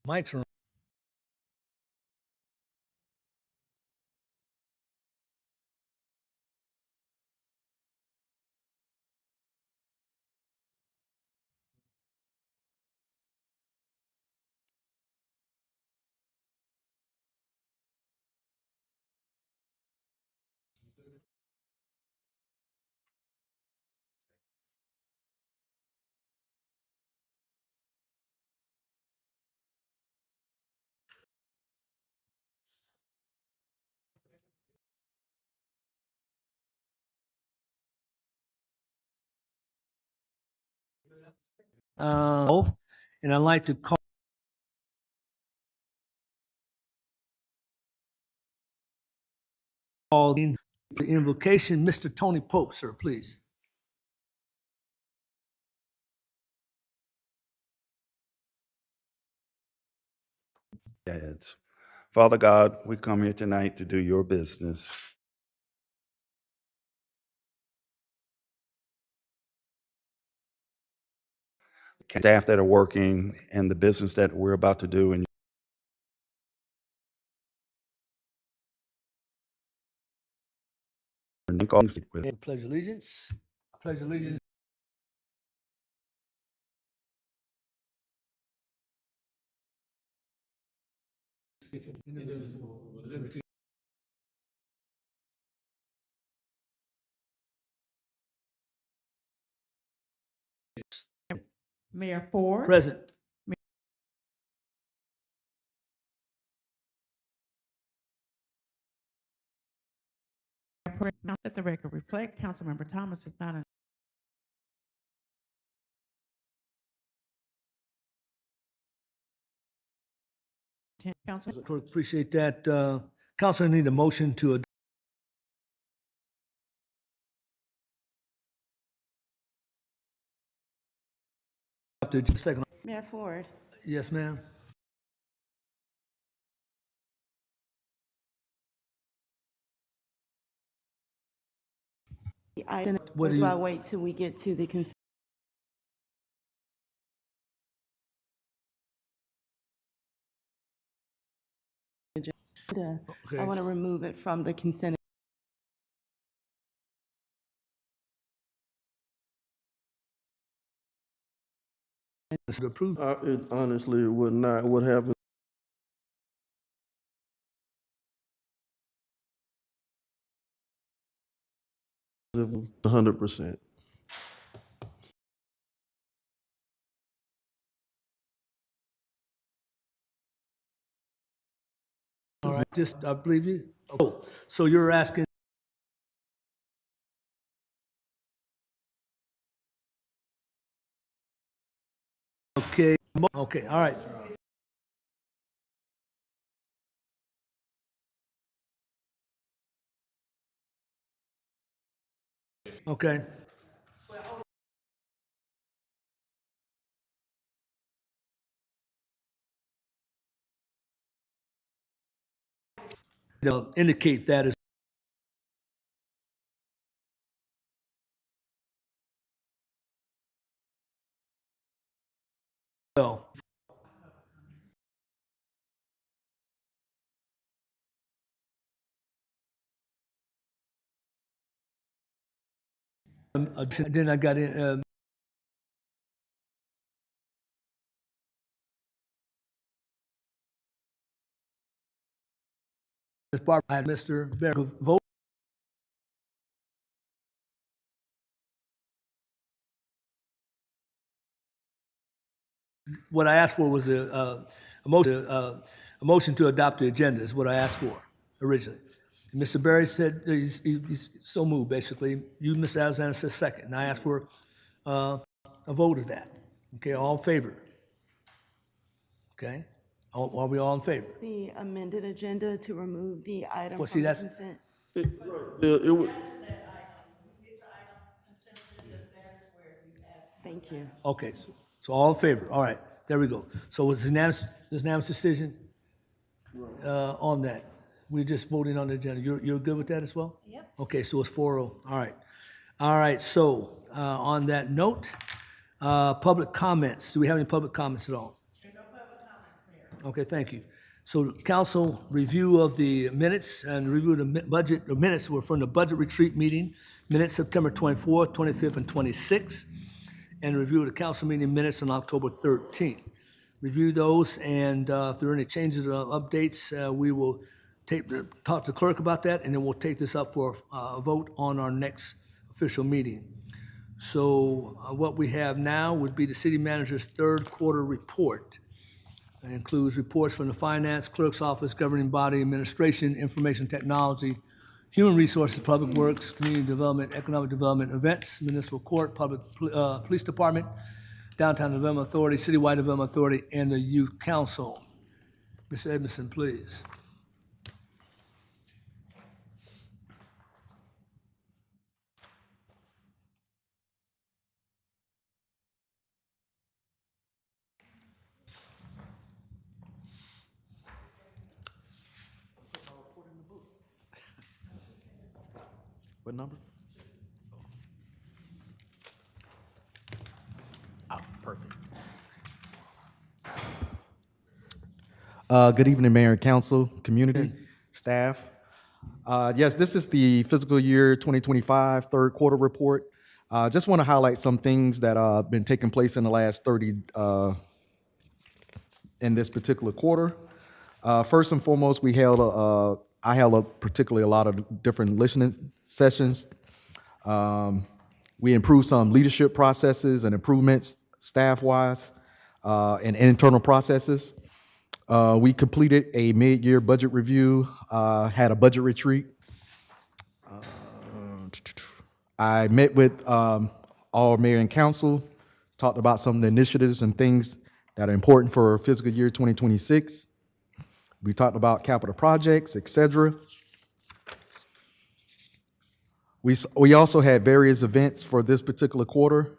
My turn. And I'd like to call in the invocation, Mr. Tony Pope, sir, please. Dads. Father God, we come here tonight to do your business. Staff that are working and the business that we're about to do, and Pledge allegiance. Pledge allegiance. Liberty. Mayor Ford. Present. Not that the record reflect, Councilmember Thomas is not in. Council. Appreciate that. Council, I need a motion to adopt. Second. Mayor Ford. Yes, ma'am. What do Do I you, wait till we get to the consent? agenda? okay. I want to remove it from the consent. To approve. Honestly, it would not. What happened? If 100%. All right, just, I believe you. Oh, so you're asking. Okay, okay, all right. Okay. Indicate that as well. Then I got in. Ms. Barbara, I had Mr. Bear vote. What I asked for was a motion to adopt the agenda is what I asked for originally. And Mr. Berry said he's so moved, basically. You, Mr. Alexander, said second. And I asked for a vote of that. Okay, all in favor? Okay, are we all in favor? The amended agenda to remove the item Well, from see, the that's- consent. It would. Thank you. Okay, so all in favor? All right, there we go. So it's unanimous decision on that. We're just voting on the agenda. You're good with that as well? Yep. Okay, so it's 4-0. All right. All right, so on that note, public comments. Do we have any public comments at all? There's no public comments, Mayor. Okay, thank you. So council review of the minutes and review of the budget, the minutes were from the budget retreat meeting, minutes September 24th, 25th, and 26th, and review of the council meeting minutes on October 13th. Review those, and if there are any changes or updates, we will talk to the clerk about that, and then we'll take this up for a vote on our next official meeting. So what we have now would be the city manager's third quarter report. It includes reports from the finance, clerk's office, governing body, administration, information technology, human resources, public works, community development, economic development, events, municipal court, public, police department, downtown development authority, citywide development authority, and the youth council. Mr. Edmondson, please. What number? Perfect. Good evening, Mayor and Council, community, staff. Yes, this is the fiscal year 2025 third quarter report. Just want to highlight some things that have been taking place in the last 30 in this particular quarter. First and foremost, I held particularly a lot of different listening sessions. We improved some leadership processes and improvements staff-wise and internal processes. We completed a mid-year budget review, had a budget retreat. I met with all mayor and council, talked about some of the initiatives and things that are important for fiscal year 2026. We talked about capital projects, et cetera. We also had various events for this particular quarter,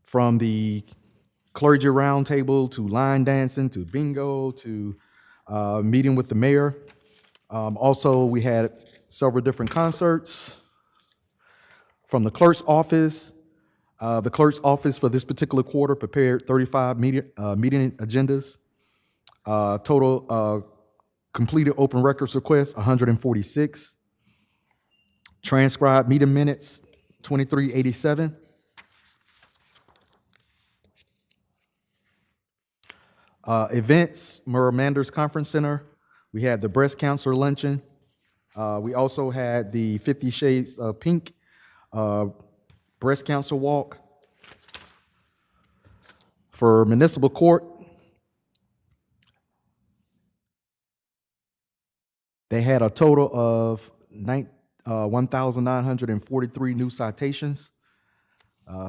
from the clergy roundtable to line dancing to bingo to meeting with the mayor. Also, we had several different concerts from the clerk's office. The clerk's office for this particular quarter prepared 35 meeting agendas. Total completed open records requests, 146. Transcribed meeting minutes, 2387. Events, Merle Manders Conference Center. We had the breast cancer luncheon. We also had the 50 Shades of Pink breast cancer walk. For municipal court, they had a total of 1,943 new citations.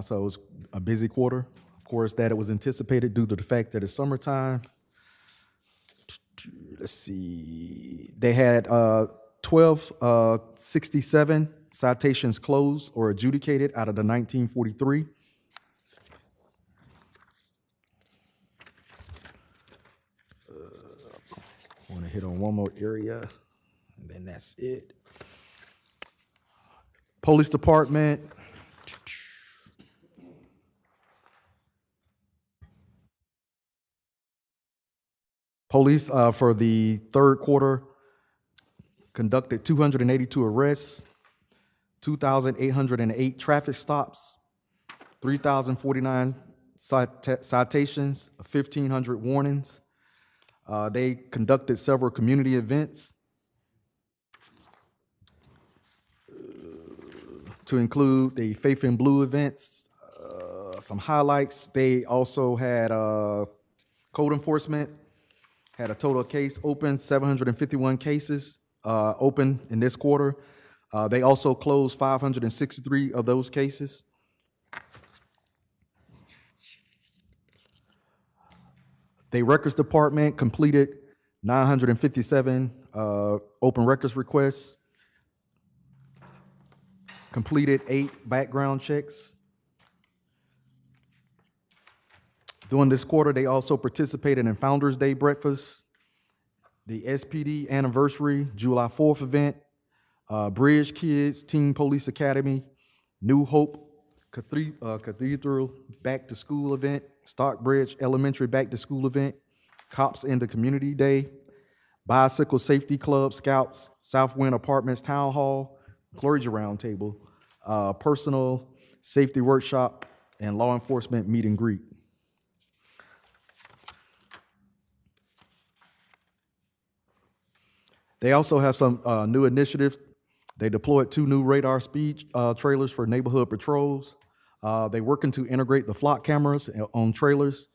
So it was a busy quarter. Of course, that it was anticipated due to the fact that it's summertime. Let's see. They had 1,267 citations closed or adjudicated out of the 1943. I want to hit on one more area, and then that's it. Police Department. Police for the third quarter conducted 282 arrests, 2,808 traffic stops, 3,049 citations, 1,500 warnings. They conducted several community events to include the Faith in Blue events, some highlights. They also had code enforcement, had a total case open, 751 cases open in this quarter. They also closed 563 of those cases. The Records Department completed 957 open records requests, completed 8 background checks. During this quarter, they also participated in Founders Day breakfast, the SPD anniversary July 4th event, Bridge Kids Teen Police Academy, New Hope Cathedral Back to School event, Stockbridge Elementary Back to School event, Cops in the Community Day, Bicycle Safety Club Scouts, Southwind Apartments Town Hall, Clergy Roundtable, Personal Safety Workshop, and Law Enforcement Meet and Greet. They also have some new initiatives. They deployed 2 new radar speed trailers for neighborhood patrols. They're working to integrate the flock cameras on trailers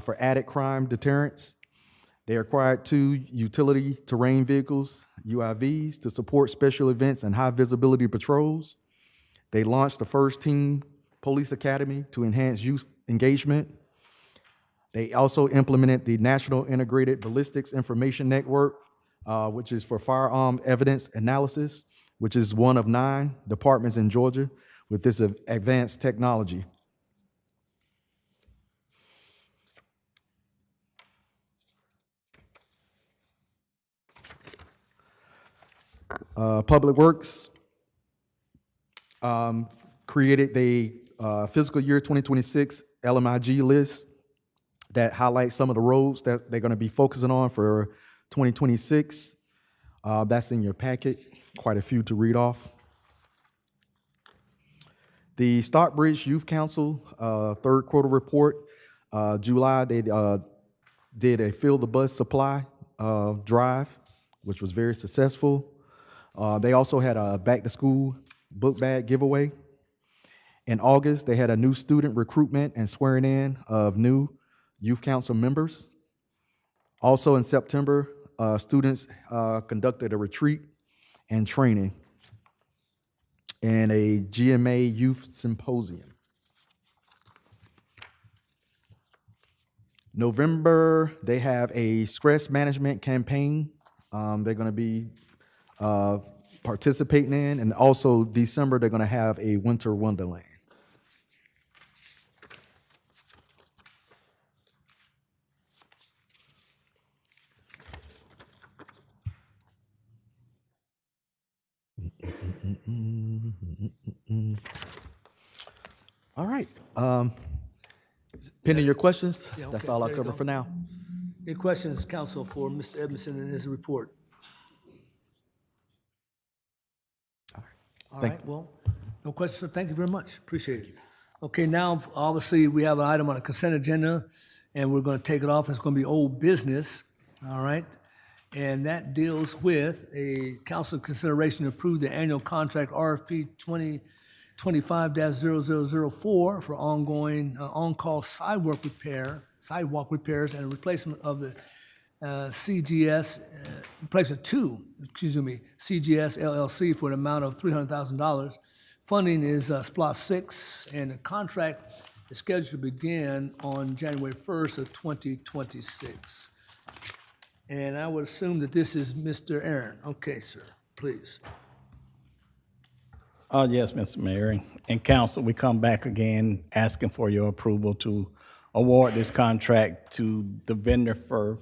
for added crime deterrence. They acquired 2 utility terrain vehicles, UIVs, to support special events and high visibility patrols. They launched the first teen police academy to enhance youth engagement. They also implemented the National Integrated Ballistics Information Network, which is for firearm evidence analysis, which is one of 9 departments in Georgia with this advanced technology. Public Works created the fiscal year 2026 LMIG list that highlights some of the roads that they're going to be focusing on for 2026. That's in your packet, quite a few to read off. The Stockbridge Youth Council third quarter report, July, they did a Fill the Bus Supply drive, which was very successful. They also had a back-to-school book bag giveaway. In August, they had a new student recruitment and swearing in of new youth council members. Also in September, students conducted a retreat and training and a GMA Youth Symposium. November, they have a stress management campaign they're going to be participating in, and also December, they're going to have a winter wonderland. All right. Pending your questions, Yeah, that's okay, all I'll there you cover go. for now. Any questions, counsel, for Mr. Edmondson and his report? All Thank right, well, no questions, so thank you very much, appreciate it. Okay, now, obviously, we have an item on the consent agenda, and we're gonna take it off, it's gonna be old business, all right? And that deals with a council consideration to approve the annual contract RFP 2025-0004 for ongoing, on-call sidewalk repairs and a replacement of the CGS, replacement to, CGS LLC for an amount of $300,000. Funding is SPLOST 6, and the contract is scheduled to begin on January 1st of 2026. And I would assume that this is Mr. Aaron. Okay, sir, please. Yes, Mr. Mayor and council, we come back again asking for your approval to award this contract to the vendor for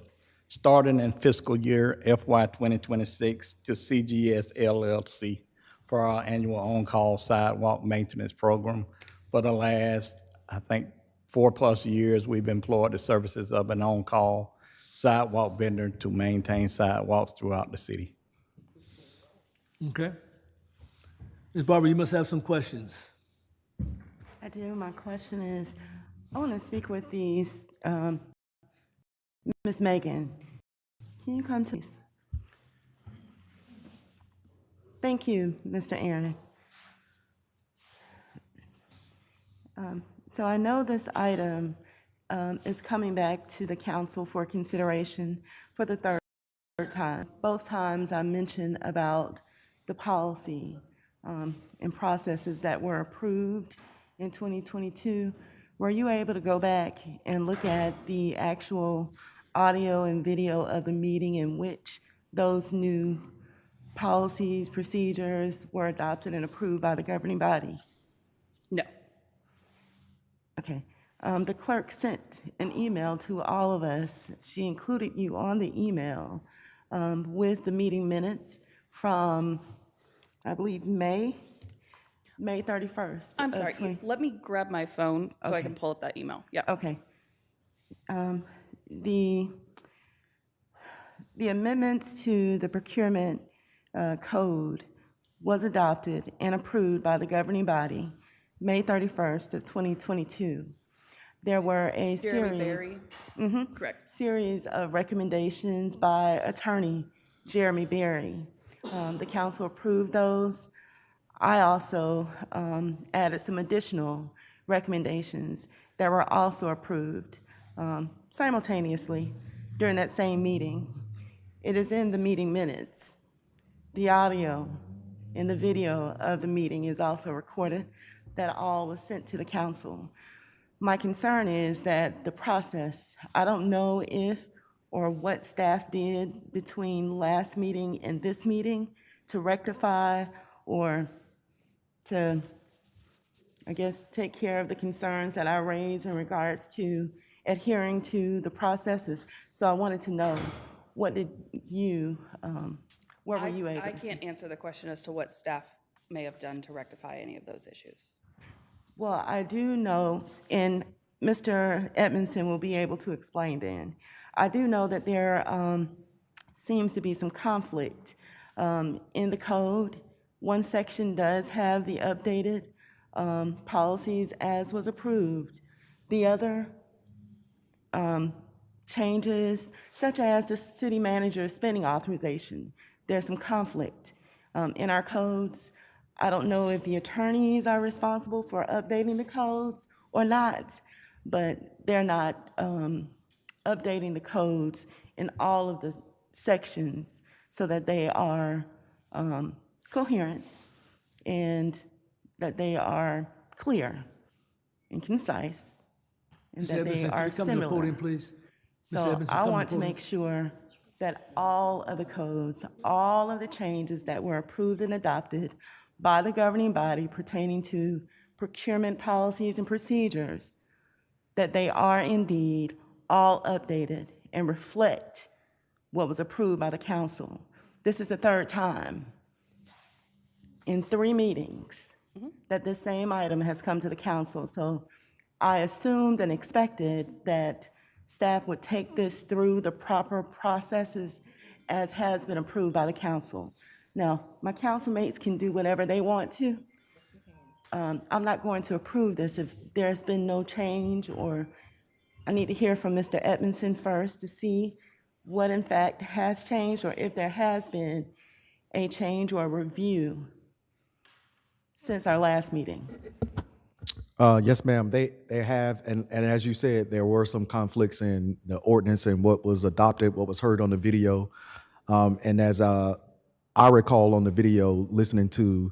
starting in fiscal year FY 2026 to CGS LLC for our annual on-call sidewalk maintenance program. For the last, I think, 4+ years, we've employed the services of an on-call sidewalk vendor to maintain sidewalks throughout the city. Okay. Ms. Barber, you must have some questions. I do. My question is, I want to speak with these, Ms. Megan. Can you come to this? Thank you, Mr. Aaron. So I know this item is coming back to the council for consideration for the third time. Both times I mentioned about the policy and processes that were approved in 2022. Were you able to go back and look at the actual audio and video of the meeting in which those new policies, procedures were adopted and approved by the governing body? No. Okay. The clerk sent an email to all of us. She included you on the email with the meeting minutes from, I believe, May 31st. I'm of sorry, 20 let me grab my phone so I can pull up that email. Yeah. Okay. The amendments to the procurement code was adopted and approved by the governing body May 31st of 2022. There were a Jeremy Berry. Correct. series of recommendations by Attorney Jeremy Berry. The council approved those. I also added some additional recommendations that were also approved simultaneously during that same meeting. It is in the meeting minutes. The audio and the video of the meeting is also recorded. That all was sent to the council. My concern is that the process, I don't know if or what staff did between last meeting and this meeting to rectify or to, I guess, take care of the concerns that I raised in regards to adhering to the processes. So I wanted to know, what did you, what were you able I to see? can't answer the question as to what staff may have done to rectify any of those issues. Well, I do know, and Mr. Edmondson will be able to explain then. I do know that there seems to be some conflict in the code. One section does have the updated policies as was approved. The other changes, such as the city manager's spending authorization, there's some conflict in our codes. I don't know if the attorneys are responsible for updating the codes or not, but they're not updating the codes in all of the sections so that they are coherent and that they are clear and concise and Ms. that they Edmondson, are could you come to the similar. podium, please? Ms. So Edmondson, I come want to the podium. make sure that all of the codes, all of the changes that were approved and adopted by the governing body pertaining to procurement policies and procedures, that they are indeed all updated and reflect what was approved by the council. This is the third time in 3 meetings that this same item has come to the council. So I assumed and expected that staff would take this through the proper processes as has been approved by the council. Now, my council mates can do whatever they want to. I'm not going to approve this if there's been no change, or I need to hear from Mr. Edmondson first to see what in fact has changed, or if there has been a change or a review since our last meeting. Yes, ma'am, they have, and as you said, there were some conflicts in the ordinance and what was adopted, what was heard on the video. And as I recall on the video, listening to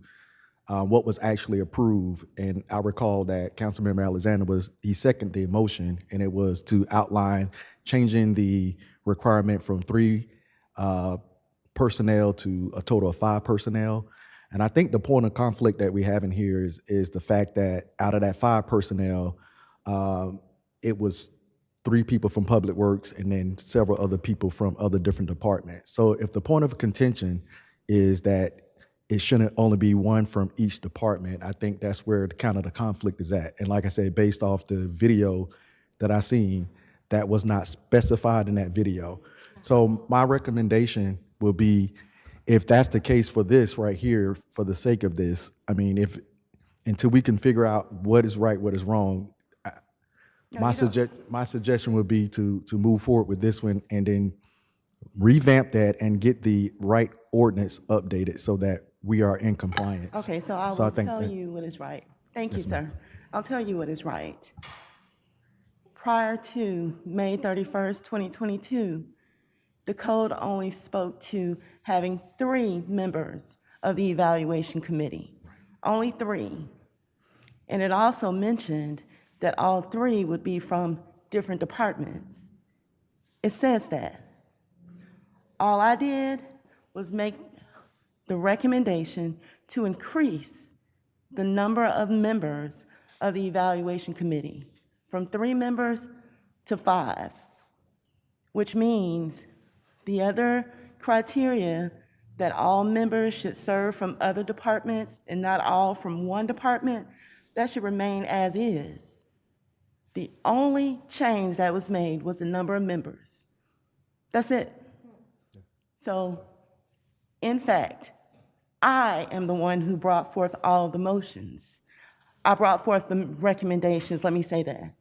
what was actually approved, and I recall that Councilmember Alexander he seconded the motion, and it was to outline changing the requirement from 3 personnel to a total of 5 personnel. And I think the point of conflict that we have in here is the fact that out of that 5 personnel, it was 3 people from Public Works and then several other people from other different departments. So if the point of contention is that it shouldn't only be 1 from each department, I think that's where kind of the conflict is at. And like I said, based off the video that I seen, that was not specified in that video. So my recommendation will be, if that's the case for this right here, for the sake of this, I mean, until we can figure out what is right, what is wrong, my suggestion would be to move forward with this one and then revamp that and get the right ordinance updated so that we are in compliance. Okay, so I will tell you what is right. Thank you, sir. I'll tell you what is right. Prior to May 31st, 2022, the code only spoke to having 3 members of the evaluation committee, only 3. And it also mentioned that all 3 would be from different departments. It says that. All I did was make the recommendation to increase the number of members of the evaluation committee from 3 members to 5, which means the other criteria that all members should serve from other departments and not all from one department, that should remain as is. The only change that was made was the number of members. That's it. So, in fact, I am the one who brought forth all of the motions. I brought forth the recommendations, let me say that.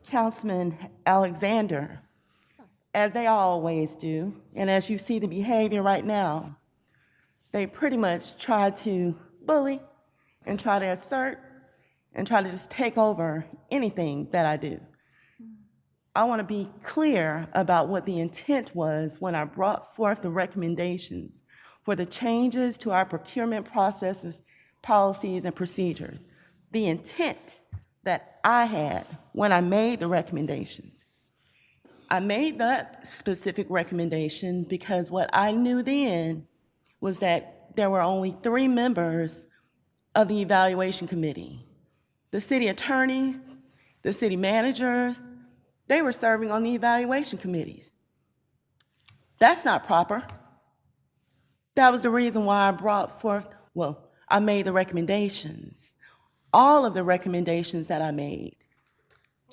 Councilman Alexander, as they always do, and as you see the behavior right now, they pretty much try to bully and try to assert and try to just take over anything that I do. I want to be clear about what the intent was when I brought forth the recommendations for the changes to our procurement processes, policies, and procedures. The intent that I had when I made the recommendations. I made that specific recommendation because what I knew then was that there were only 3 members of the evaluation committee. The city attorneys, the city managers, they were serving on the evaluation committees. That's not proper. That was the reason why I brought forth, I made the recommendations. All of the recommendations that I made.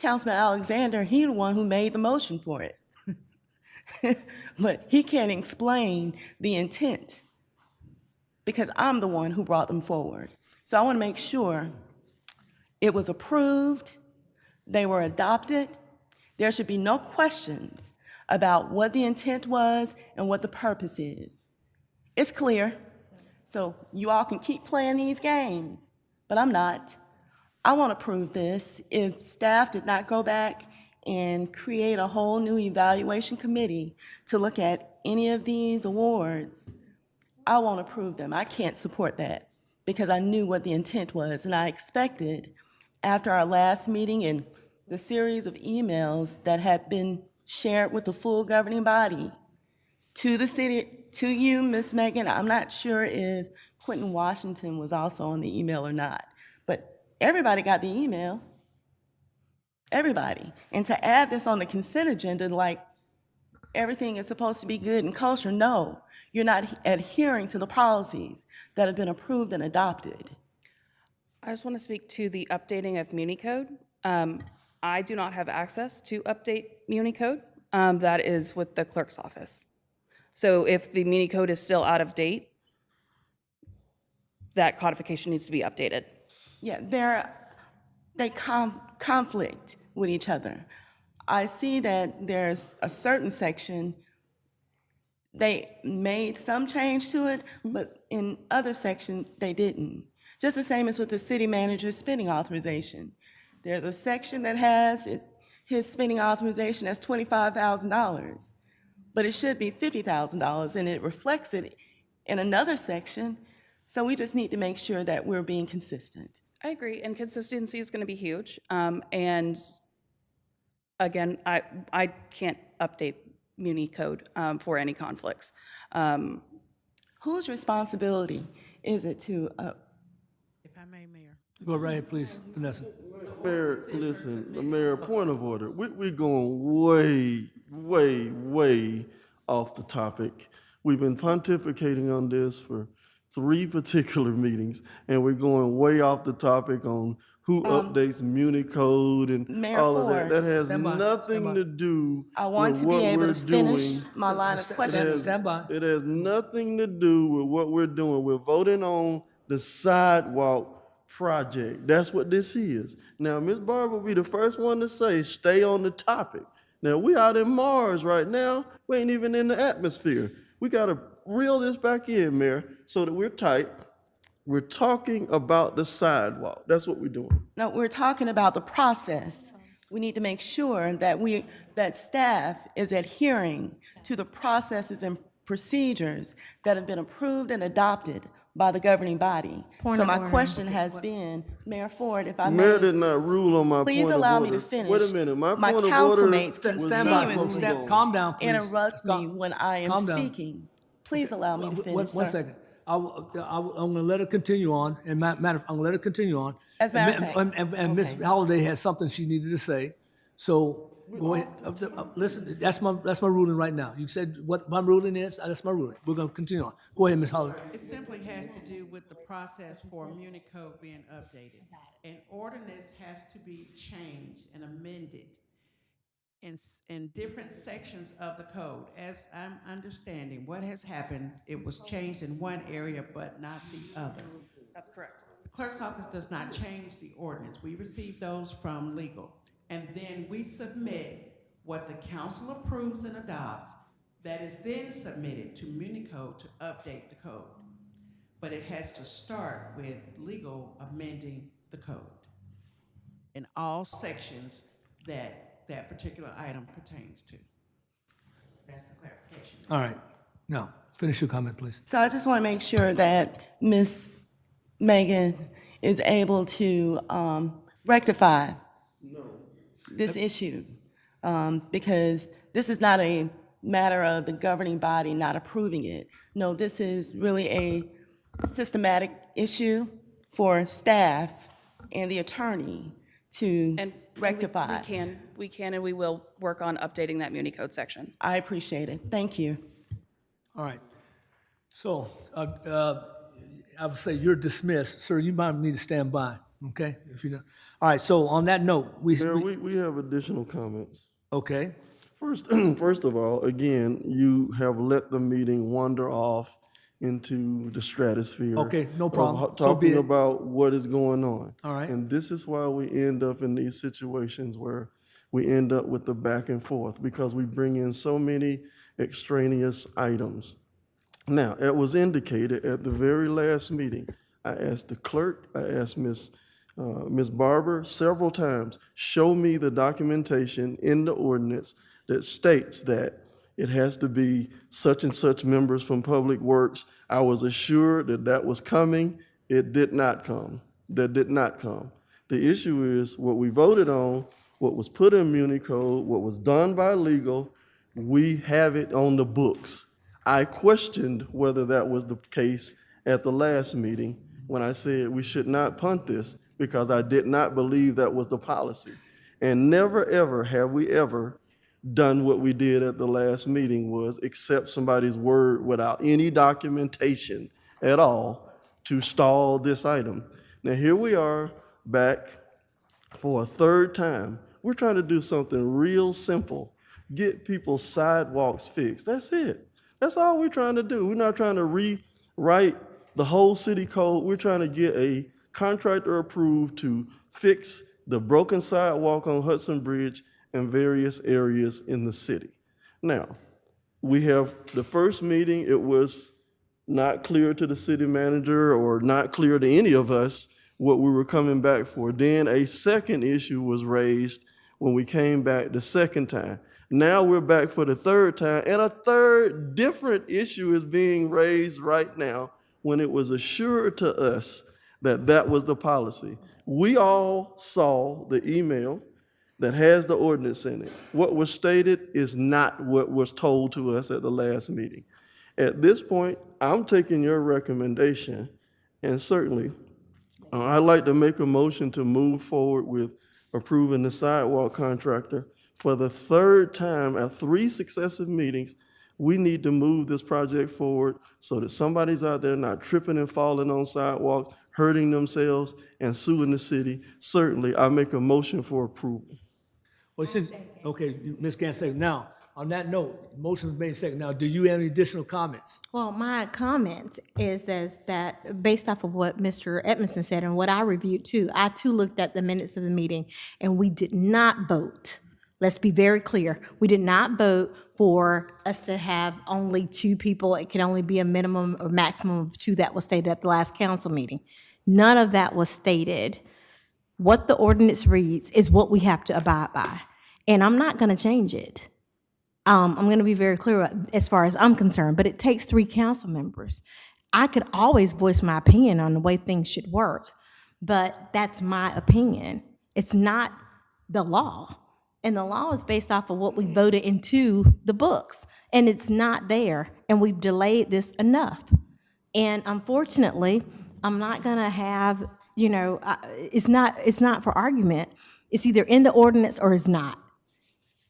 Councilman Alexander, he's the one who made the motion for it. But he can't explain the intent because I'm the one who brought them forward. So I want to make sure it was approved, they were adopted. There should be no questions about what the intent was and what the purpose is. It's clear. So you all can keep playing these games, but I'm not. I want to prove this. If staff did not go back and create a whole new evaluation committee to look at any of these awards, I won't approve them. I can't support that because I knew what the intent was, and I expected after our last meeting and the series of emails that had been shared with the full governing body to the city, to you, Ms. Megan. I'm not sure if Quentin Washington was also on the email or not, but everybody got the email. Everybody. And to add this on the consent agenda, like everything is supposed to be good and kosher, no, you're not adhering to the policies that have been approved and adopted. I just want to speak to the updating of MuniCode. I do not have access to update MuniCode. That is with the clerk's office. So if the MuniCode is still out of date, that codification needs to be updated. Yeah, they conflict with each other. I see that there's a certain section, they made some change to it, but in other sections, they didn't. Just the same as with the city manager's spending authorization. There's a section that has his spending authorization as $25,000, but it should be $50,000, and it reflects it in another section. So we just need to make sure that we're being consistent. I agree, and consistency is going to be huge. And again, I can't update MuniCode for any conflicts. Whose responsibility is it to, If I may, Mayor. Go right ahead, please, Vanessa. Mayor, listen, Mayor, point of order. We're going way off the topic. We've been pontificating on this for 3 particular meetings, and we're going way off the topic on who updates MuniCode and Mayor all of that. Ford. That has Stand by, nothing stand by. to do I want with to be what able we're to finish doing. my line of Stand- questioning. stand by. It has nothing to do with what we're doing. We're voting on the sidewalk project. That's what this is. Now, Ms. Barber will be the first one to say, stay on the topic. Now, we out in Mars right now. We ain't even in the atmosphere. We got to reel this back in, Mayor, so that we're tight. We're talking about the sidewalk. That's what we're doing. No, we're talking about the process. We need to make sure that that staff is adhering to the processes and procedures that have been approved and adopted by the governing body. So my question has been, Mayor Ford, if I Mayor may, did not rule on my point please of allow me order. to finish. Wait a minute, my My point of council order mates was Stand by, not folks. ruled on. Calm down, please. interrupt me Calm- when I am calm down. speaking. Please allow me to finish, One sir. second. I'm going to let her continue on, and I'm going to let her continue on. As a matter of fact, And Ms. okay. Holliday has something she needed to say, so go ahead. Listen, that's my ruling right now. You said what my ruling is, that's my ruling. We're going to continue on. Go ahead, Ms. Holliday. It simply has to do with the process for MuniCode being updated. An ordinance has to be changed and amended in different sections of the code. As I'm understanding, what has happened, it was changed in one area but not the other. That's correct. The clerk's office does not change the ordinance. We receive those from legal. And then we submit what the council approves and adopts, that is then submitted to MuniCode to update the code. But it has to start with legal amending the code in all sections that that particular item pertains to. That's the clarification. All right. Now, finish your comment, please. So I just want to make sure that Ms. Megan is able to rectify this issue, because this is not a matter of the governing body not approving it. No, this is really a systematic issue for staff and the attorney to And rectify. We can, and we will work on updating that MuniCode section. I appreciate it. Thank you. All right. So, I would say you're dismissed. Sir, you might need to stand by, okay? If you know. All right, so on that note, Mayor, we have additional comments. okay, First of all, again, you have let the meeting wander off into the stratosphere. Okay, no of problem. So be Talking it. about what is going on. All right. And this is why we end up in these situations where we end up with the back and forth, because we bring in so many extraneous items. Now, it was indicated at the very last meeting, I asked the clerk, I asked Ms. Barber several times, show me the documentation in the ordinance that states that it has to be such and such members from Public Works. I was assured that that was coming. It did not come. That did not come. The issue is what we voted on, what was put in MuniCode, what was done by legal, we have it on the books. I questioned whether that was the case at the last meeting when I said we should not punt this, because I did not believe that was the policy. And never, ever have we ever done what we did at the last meeting, was accept somebody's word without any documentation at all to stall this item. Now, here we are back for a third time. We're trying to do something real simple, get people's sidewalks fixed. That's it. That's all we're trying to do. We're not trying to rewrite the whole city code. We're trying to get a contractor approved to fix the broken sidewalk on Hudson Bridge and various areas in the city. Now, we have the first meeting, it was not clear to the city manager or not clear to any of us what we were coming back for. Then a second issue was raised when we came back the second time. Now we're back for the third time, and a third different issue is being raised right now when it was assured to us that that was the policy. We all saw the email that has the ordinance in it. What was stated is not what was told to us at the last meeting. At this point, I'm taking your recommendation, and certainly, I'd like to make a motion to move forward with approving the sidewalk contractor. For the third time at 3 successive meetings, we need to move this project forward so that somebody's out there not tripping and falling on sidewalks, hurting themselves, and suing the city. Certainly, I make a motion for approval. well, since, okay, Ms. Gansey, now, on that note, motion was made second. Now, do you have any additional comments? Well, my comment is that based off of what Mr. Edmondson said and what I reviewed too, I too looked at the minutes of the meeting and we did not vote. Let's be very clear. We did not vote for us to have only 2 people. It can only be a minimum or maximum of 2 that was stated at the last council meeting. None of that was stated. What the ordinance reads is what we have to abide by. And I'm not going to change it. I'm going to be very clear as far as I'm concerned, but it takes 3 council members. I could always voice my opinion on the way things should work, but that's my opinion. It's not the law. And the law is based off of what we voted into the books, and it's not there, and we've delayed this enough. And unfortunately, I'm not gonna have, it's not for argument. It's either in the ordinance or it's not.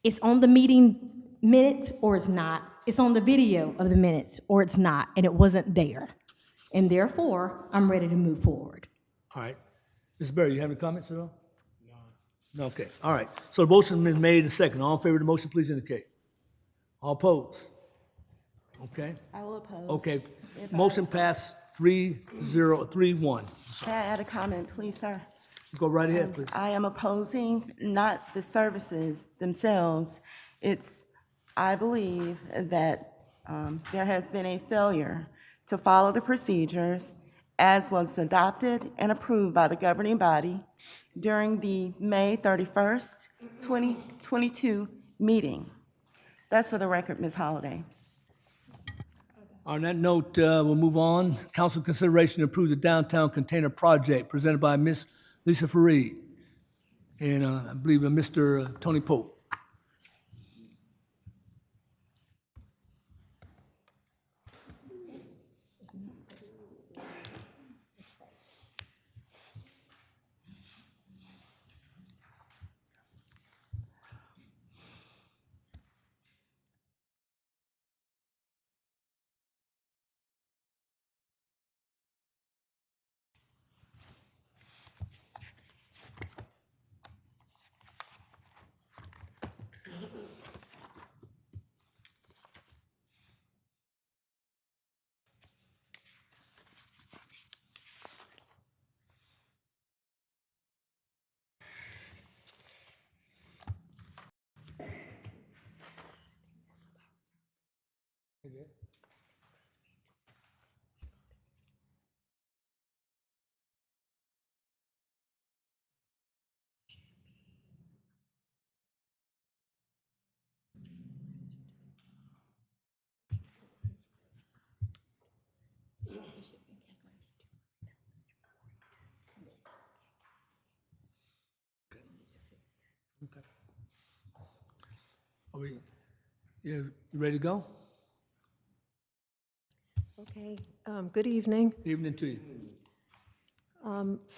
It's on the meeting minutes or it's not. It's on the video of the minutes or it's not, and it wasn't there. And therefore, I'm ready to move forward. All right. Ms. Berry, you have any comments at all? Okay, all right. So the motion been made and second. All in favor of the motion, please indicate. All opposed? Okay, I will oppose. okay. Motion passed 3-1. Can I add a comment, please, sir? Go right ahead, please. I am opposing not the services themselves. I believe that there has been a failure to follow the procedures as was adopted and approved by the governing body during the May 31st, 2022 meeting. That's for the record, Ms. Holliday. On that note, we'll move on. Council consideration to approve the downtown container project presented by Ms. Lisa Fareed and I believe Mr. Tony Pope. Are we, you ready to go? Okay, good evening. Evening to you.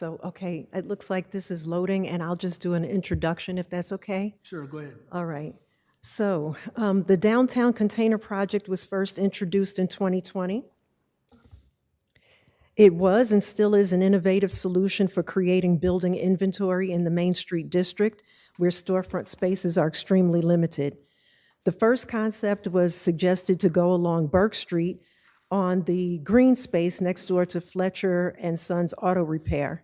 Okay, it looks like this is loading, and I'll just do an introduction if that's okay. Sure, go ahead. All right. So, the Downtown Container Project was first introduced in 2020. It was and still is an innovative solution for creating building inventory in the Main Street District, where storefront spaces are extremely limited. The first concept was suggested to go along Burke Street on the green space next door to Fletcher and Sons Auto Repair.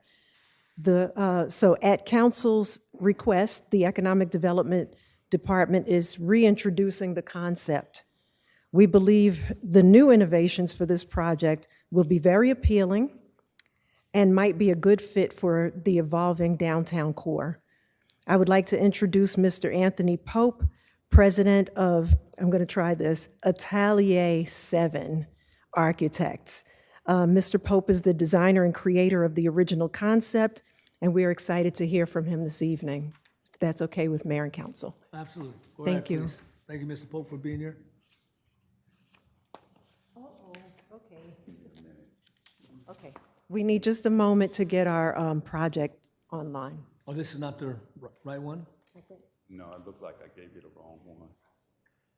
So at council's request, the Economic Development Department is reintroducing the concept. We believe the new innovations for this project will be very appealing and might be a good fit for the evolving downtown core. I would like to introduce Mr. Anthony Pope, president of, I'm going to try this, Atelier 7 Architects. Mr. Pope is the designer and creator of the original concept, and we are excited to hear from him this evening, if that's okay with Mayor and Council. Absolutely. Go Thank ahead, you. please. Thank you, Mr. Pope, for being here. Okay. We need just a moment to get our project online. Oh, this is not the right one? No, it looked like I gave you the wrong one.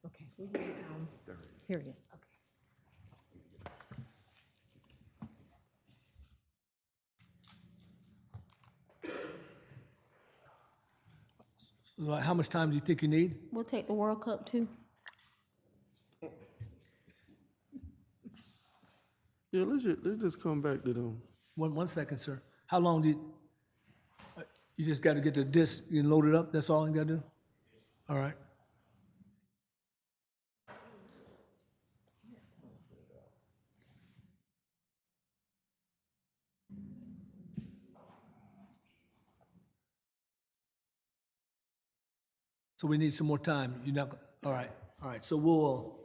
Okay, here it is, okay. So how much time do you think you need? We'll take the World Cup too. Yeah, let's just come back to them. One second, sir. How long do you just got to get the disc, you load it up, that's all you got to do? All right. So we need some more time. You're not, all right. So we'll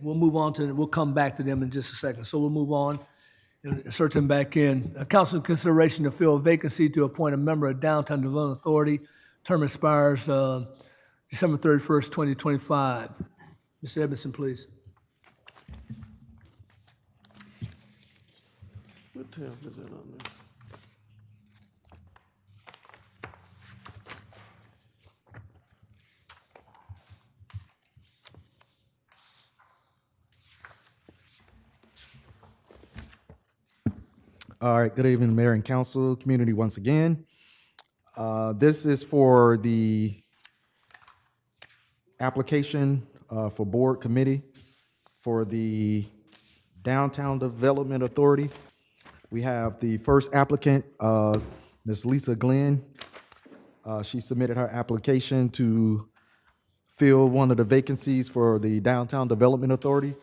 move on we'll come back to them in just a second. So we'll move on and insert them back in. Council consideration to fill a vacancy to appoint a member of Downtown Development Authority. Term expires December 31st, 2025. Mr. Edmondson, please. What tab is that on there? All right, good evening, Mayor and Council, community once again. This is for the application for board committee for the Downtown Development Authority. We have the first applicant, Ms. Lisa Glenn. She submitted her application to fill one of the vacancies for the Downtown Development Authority.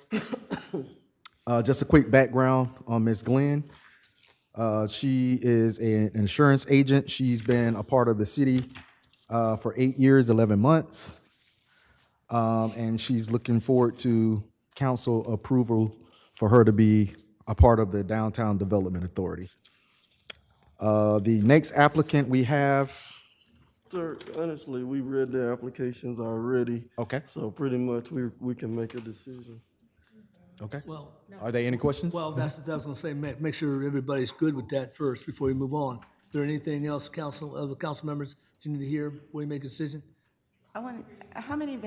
Just a quick background on Ms. Glenn. She is an insurance agent. She's been a part of the city for 8 years, 11 months. And she's looking forward to council approval for her to be a part of the Downtown Development Authority. The next applicant we have, Sir, honestly, we read the applications already. Okay. So pretty much we can make a decision. okay, Well, are there any questions? well, that's what I was gonna say, make sure everybody's good with that first before we move on. Is there anything else, other council members that you need to hear before you make a decision? I want, how many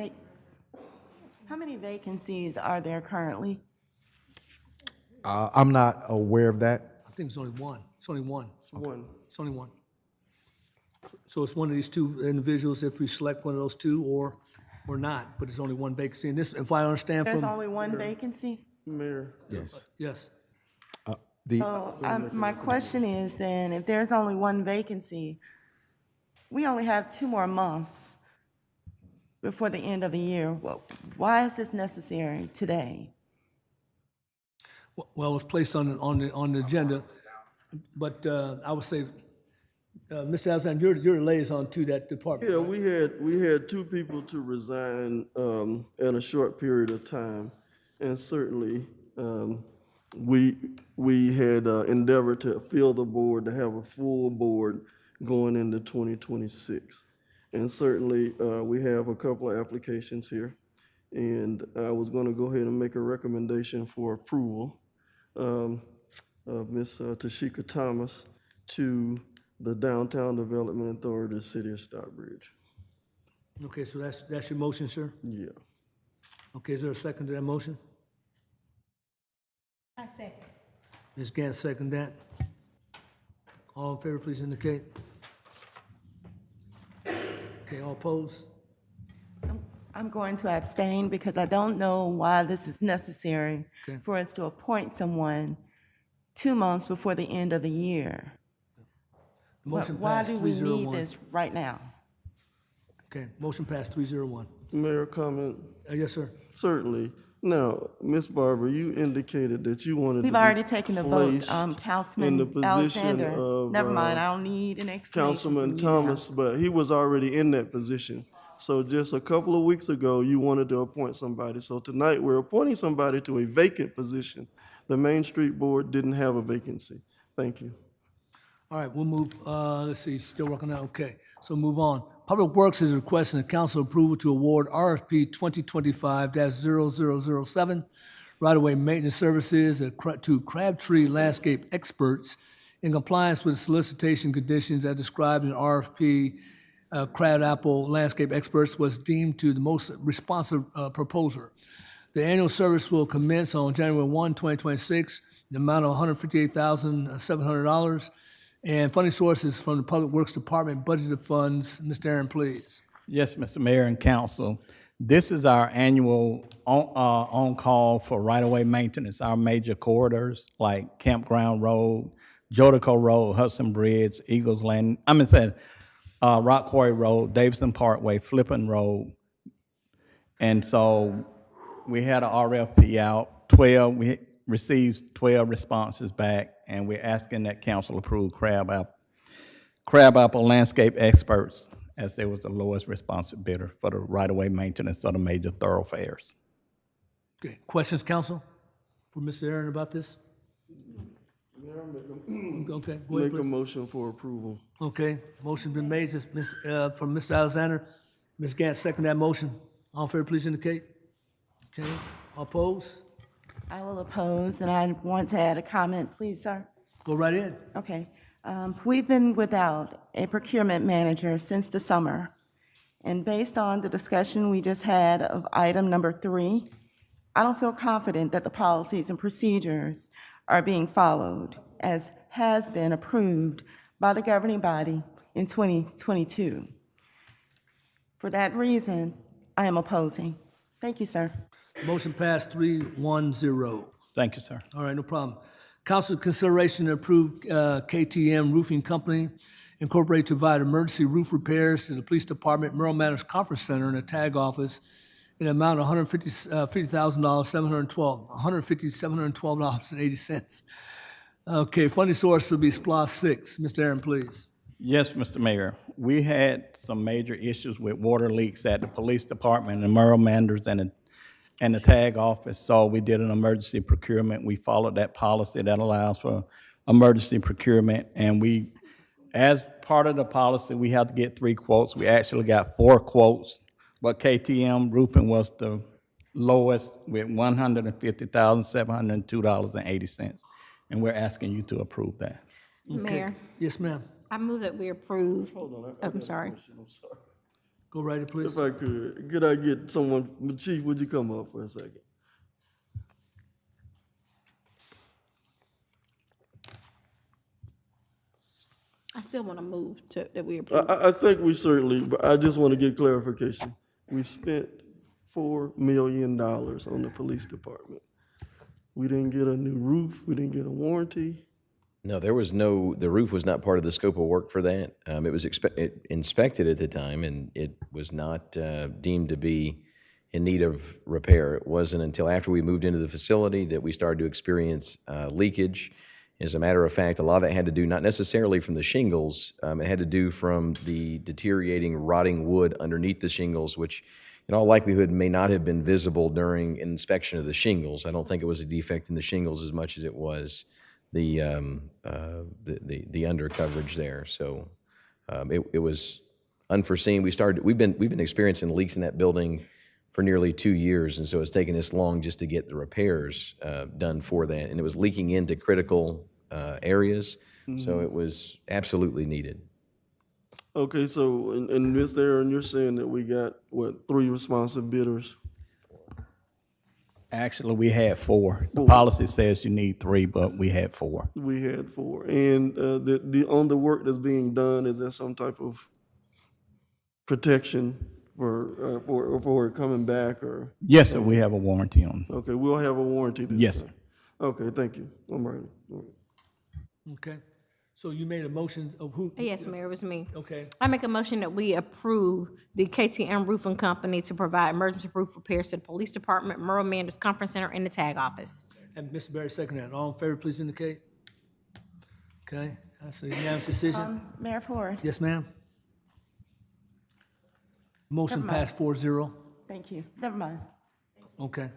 vacancies are there currently? I'm not aware of that. I think it's only one. It's only one. One. It's only one. So it's one of these two individuals if we select one of those two or not, but it's only one vacancy. And this, if I understand There's from, only one vacancy? Mayor, Yes. yes, The, So my question is then, if there's only one vacancy, we only have 2 more months before the end of the year. Why is this necessary today? well, it was placed on the agenda, but I would say, Mr. Alexander, you're the liaison to that department. yeah, we had 2 people to resign in a short period of time. And certainly, we had endeavored to fill the board, to have a full board going into 2026. And certainly, we have a couple of applications here. And I was going to go ahead and make a recommendation for approval of Ms. Tashika Thomas to the Downtown Development Authority of the City of Stockbridge. Okay, so that's your motion, sir? Yeah. Okay, is there a second to that motion? I second. Ms. Gantz, second that. All in favor, please indicate. Okay, all opposed? I'm going to abstain because I don't know why this is necessary Okay. for us to appoint someone 2 months before the end of the year. The motion Why passed do we need 301. this right now? Okay, motion passed 301. Mayor, comment? Yes, sir. Certainly. Now, Ms. Barber, you indicated that you wanted to We've be already taken the vote, placed in the Councilman position Alexander. of, Never mind, I don't need an explanation. Councilman from you now. Thomas, but he was already in that position. So just a couple of weeks ago, you wanted to appoint somebody. So tonight, we're appointing somebody to a vacant position. The Main Street Board didn't have a vacancy. Thank you. All right, we'll move, let's see, still working out, okay. So move on. Public Works is requesting the council approval to award RFP 2025-0007, right-of-way maintenance services to Crabtree Landscape Experts in compliance with solicitation conditions as described in RFP. Crabapple Landscape Experts was deemed to the most responsive proposer. The annual service will commence on January 1, 2026, the amount of $158,700. And funding sources from the Public Works Department budgeted funds. Mr. Aaron, please. Yes, Mr. Mayor and Council. This is our annual on-call for right-of-way maintenance, our major corridors like Campground Road, Jodico Road, Hudson Bridge, Eagles Land, Rock Quarry Road, Davidson Parkway, Flippin Road. And so we had an RFP out, we received 12 responses back, and we're asking that council approve Crabapple Landscape Experts as they was the lowest responsive bidder for the right-of-way maintenance of the major thoroughfares. Okay, questions, council, for Mr. Aaron about this? Okay, go ahead, Make a please. motion for approval. Okay, motion's been made from Mr. Alexander. Ms. Gantz, second that motion. All in favor, please indicate. Okay, all opposed? I will oppose, and I want to add a comment, please, sir. Go right in. Okay. We've been without a procurement manager since the summer. And based on the discussion we just had of item number 3, I don't feel confident that the policies and procedures are being followed as has been approved by the governing body in 2022. For that reason, I am opposing. Thank you, sir. Motion passed 3-1-0. Thank you, sir. All right, no problem. Council consideration to approve KTM Roofing Company Incorporated to provide emergency roof repairs to the Police Department, Merrill Manors Conference Center, and the TAG office in an amount of $150,712.80. Okay, funding source will be SPLOST 6. Mr. Aaron, please. Yes, Mr. Mayor. We had some major issues with water leaks at the police department and Merrill Manors and the TAG office, so we did an emergency procurement. We followed that policy that allows for emergency procurement, and we, as part of the policy, we have to get 3 quotes. We actually got 4 quotes, but KTM Roofing was the lowest with $150,702.80, and we're asking you to approve that. Mayor, Yes, ma'am. I move that we approve. I'm sorry. Go right ahead, please. If I could I get someone, Chief, would you come up for a second? I still want to move to, that we approve. I think we certainly, but I just want to get clarification. We spent $4 million on the police department. We didn't get a new roof, we didn't get a warranty. No, there was no, the roof was not part of the scope of work for that. It was inspected at the time, and it was not deemed to be in need of repair. It wasn't until after we moved into the facility that we started to experience leakage. As a matter of fact, a lot of that had to do not necessarily from the shingles, it had to do from the deteriorating, rotting wood underneath the shingles, which in all likelihood may not have been visible during inspection of the shingles. I don't think it was a defect in the shingles as much as it was the under coverage there. So it was unforeseen. We've been experiencing leaks in that building for nearly 2 years, and so it's taken us long just to get the repairs done for that. And it was leaking into critical areas, so it was absolutely needed. Okay, so, and Ms. Aaron, you're saying that we got, what, 3 responsive bidders? Actually, we had 4. The policy says you need 3, but we had 4. We had 4. And on the work that's being done, is there some type of protection for it coming back, or? Yes, sir, we have a warranty on. Okay, we'll have a warranty this Yes, time. sir. Okay, thank you. I'm ready. All right. Okay. So you made a motion of who? Yes, Mayor, it was me. Okay. I make a motion that we approve the KTM Roofing Company to provide emergency roof repairs to the Police Department, Merrill Manors Conference Center, and the TAG office. And Mr. Barry, second that. All in favor, please indicate. Okay, that's a unanimous decision. Mayor Ford, Yes, ma'am. Motion Never mind. passed 4-0. thank you. Never mind. Okay.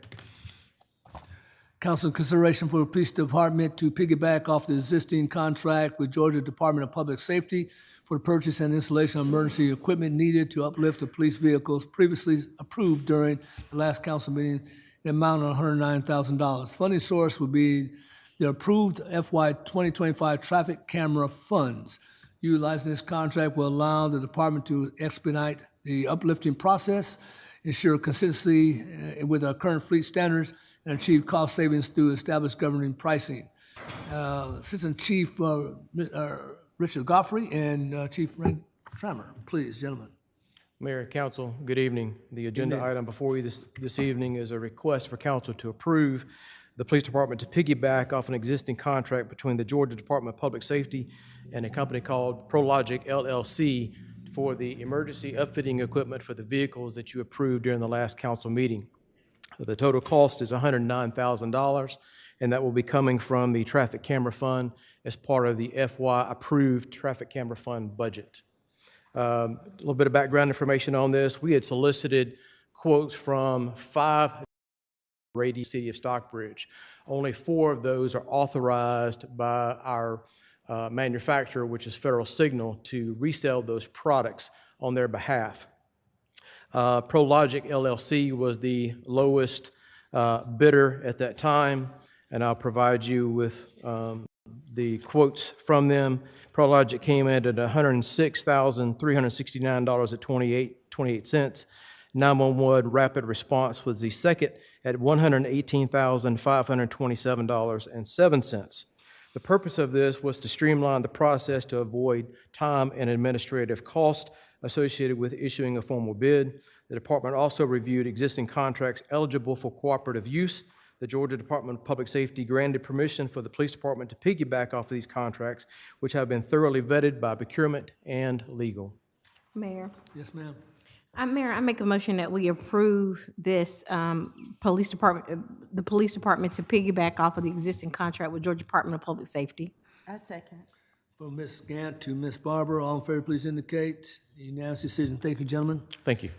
Council consideration for the police department to piggyback off the existing contract with Georgia Department of Public Safety for the purchase and installation of emergency equipment needed to uplift the police vehicles previously approved during the last council meeting in the amount of $109,000. Funding source would be the approved FY 2025 traffic camera funds. Utilizing this contract will allow the department to expedite the uplifting process, ensure consistency with our current fleet standards, and achieve cost savings through established governing pricing. Assistant Chief Richard Godfrey and Chief Frank Trammer, please, gentlemen. Mayor and Council, good evening. The agenda item before you this evening is a request for council to approve the police department to piggyback off an existing contract between the Georgia Department of Public Safety and a company called ProLogic LLC for the emergency upfitting equipment for the vehicles that you approved during the last council meeting. The total cost is $109,000, and that will be coming from the traffic camera fund as part of the FY approved traffic camera fund budget. A little bit of background information on this. We had solicited quotes from 5 Rady City of Stockbridge. Only 4 of those are authorized by our manufacturer, which is Federal Signal, to resell those products on their behalf. ProLogic LLC was the lowest bidder at that time, and I'll provide you with the quotes from them. ProLogic came in at $106,369.28. 911 Rapid Response was the second at $118,527.07. The purpose of this was to streamline the process to avoid time and administrative cost associated with issuing a formal bid. The department also reviewed existing contracts eligible for cooperative use. The Georgia Department of Public Safety granted permission for the police department to piggyback off of these contracts, which have been thoroughly vetted by procurement and legal. Mayor. Yes, ma'am. Mayor, I make a motion that we approve this police department, the police department to piggyback off of the existing contract with Georgia Department of Public Safety. I second. From Ms. Gant to Ms. Barber, all in favor, please indicate. Unanimous decision. Thank you, gentlemen. Thank you.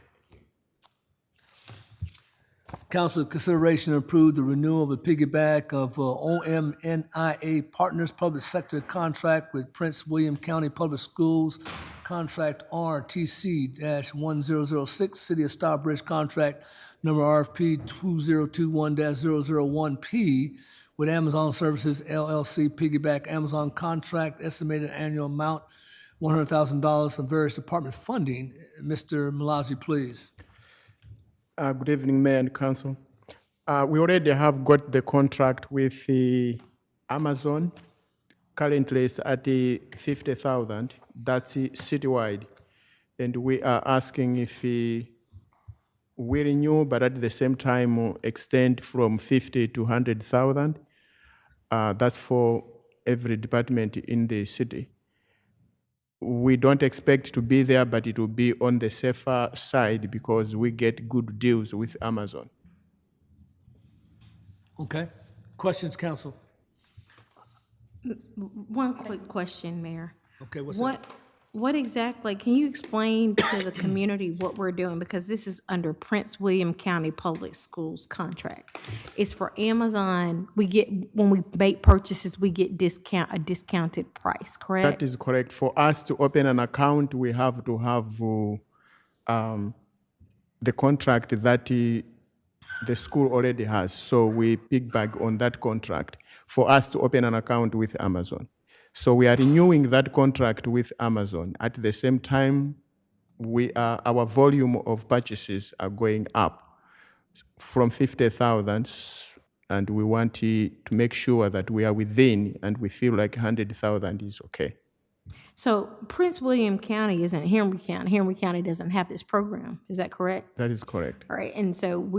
Council consideration to approve the renewal of the piggyback of OMNIA Partners Public Sector Contract with Prince William County Public Schools, Contract RTC-1006, City of Starbridge Contract number RFP 2021-001P with Amazon Services LLC piggyback Amazon contract, estimated annual amount $100,000 from various department funding. Mr. Malazi, please. Good evening, Mayor and Council. We already have got the contract with the Amazon. Currently, it's at the 50,000. That's citywide, and we are asking if we renew, but at the same time extend from 50 to 100,000. That's for every department in the city. We don't expect to be there, but it will be on the safer side because we get good deals with Amazon. Okay. Questions, council? One quick question, Mayor. Okay, what's that? What exactly, can you explain to the community what we're doing? Because this is under Prince William County Public Schools contract. It's for Amazon. We get, when we make purchases, we get a discounted price, correct? That is correct. For us to open an account, we have to have the contract that the school already has. So we piggyback on that contract for us to open an account with Amazon. So we are renewing that contract with Amazon. At the same time, our volume of purchases are going up from 50,000, and we want to make sure that we are within, and we feel like 100,000 is okay. So Prince William County isn't Henry County. Henry County doesn't have this program. Is that correct? That is correct. All right, and so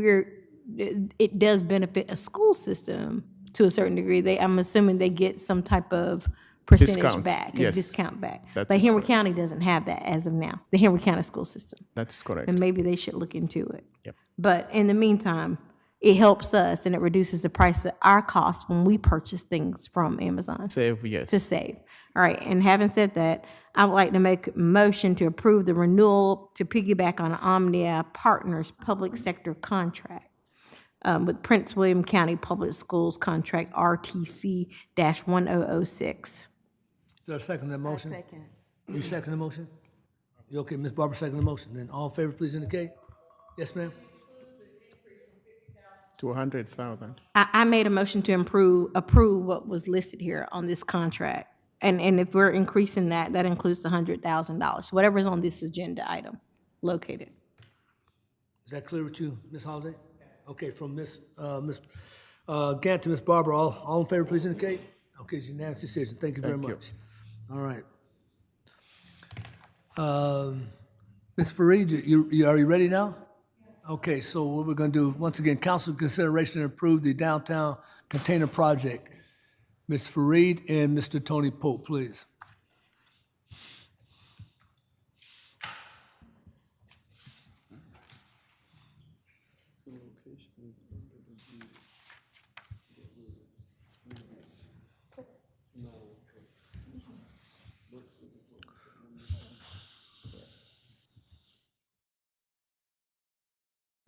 it does benefit a school system to a certain degree. I'm assuming they get some type of percentage Discounts, back, a yes. discount back. That But is Henry correct. County doesn't have that as of now, the Henry County school system. That's correct. And maybe they should look into it. Yep. But in the meantime, it helps us and it reduces the price of our costs when we purchase things from Amazon. Save, yes. To save. All right, and having said that, I would like to make a motion to approve the renewal to piggyback on Omnia Partners Public Sector Contract with Prince William County Public Schools Contract RTC-1006. Is there a second to that motion? Second. You second the motion? You okay, Ms. Barber second the motion. Then all in favor, please indicate. Yes, ma'am? To 100,000. I made a motion to approve what was listed here on this contract. And if we're increasing that, that includes the $100,000, whatever's on this agenda item located. Is that clear with you, Ms. Holliday? Okay, from Ms. Gant to Ms. Barber, all in favor, please indicate. Okay, it's unanimous decision. Thank you very much. All right. Ms. Fareed, are you ready now? Okay, so what we're going to do, once again, council consideration to approve the downtown container project. Ms. Fareed and Mr. Tony Pope, please.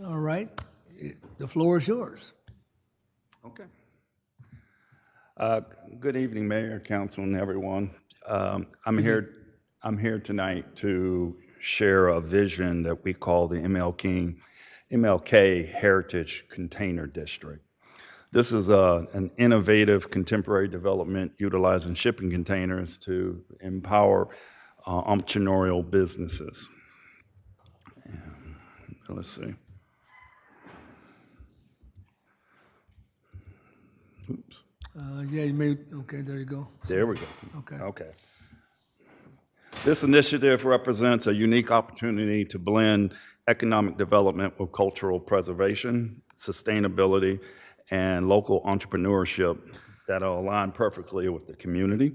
All right, the floor is yours. Okay. Good evening, Mayor, Council, and everyone. I'm here tonight to share a vision that we call the MLK Heritage Container District. This is an innovative contemporary development utilizing shipping containers to empower entrepreneurial businesses. Let's see. Oops. Yeah, you may, okay, there you go. There we go. Okay. Okay. This initiative represents a unique opportunity to blend economic development with cultural preservation, sustainability, and local entrepreneurship that are aligned perfectly with the community.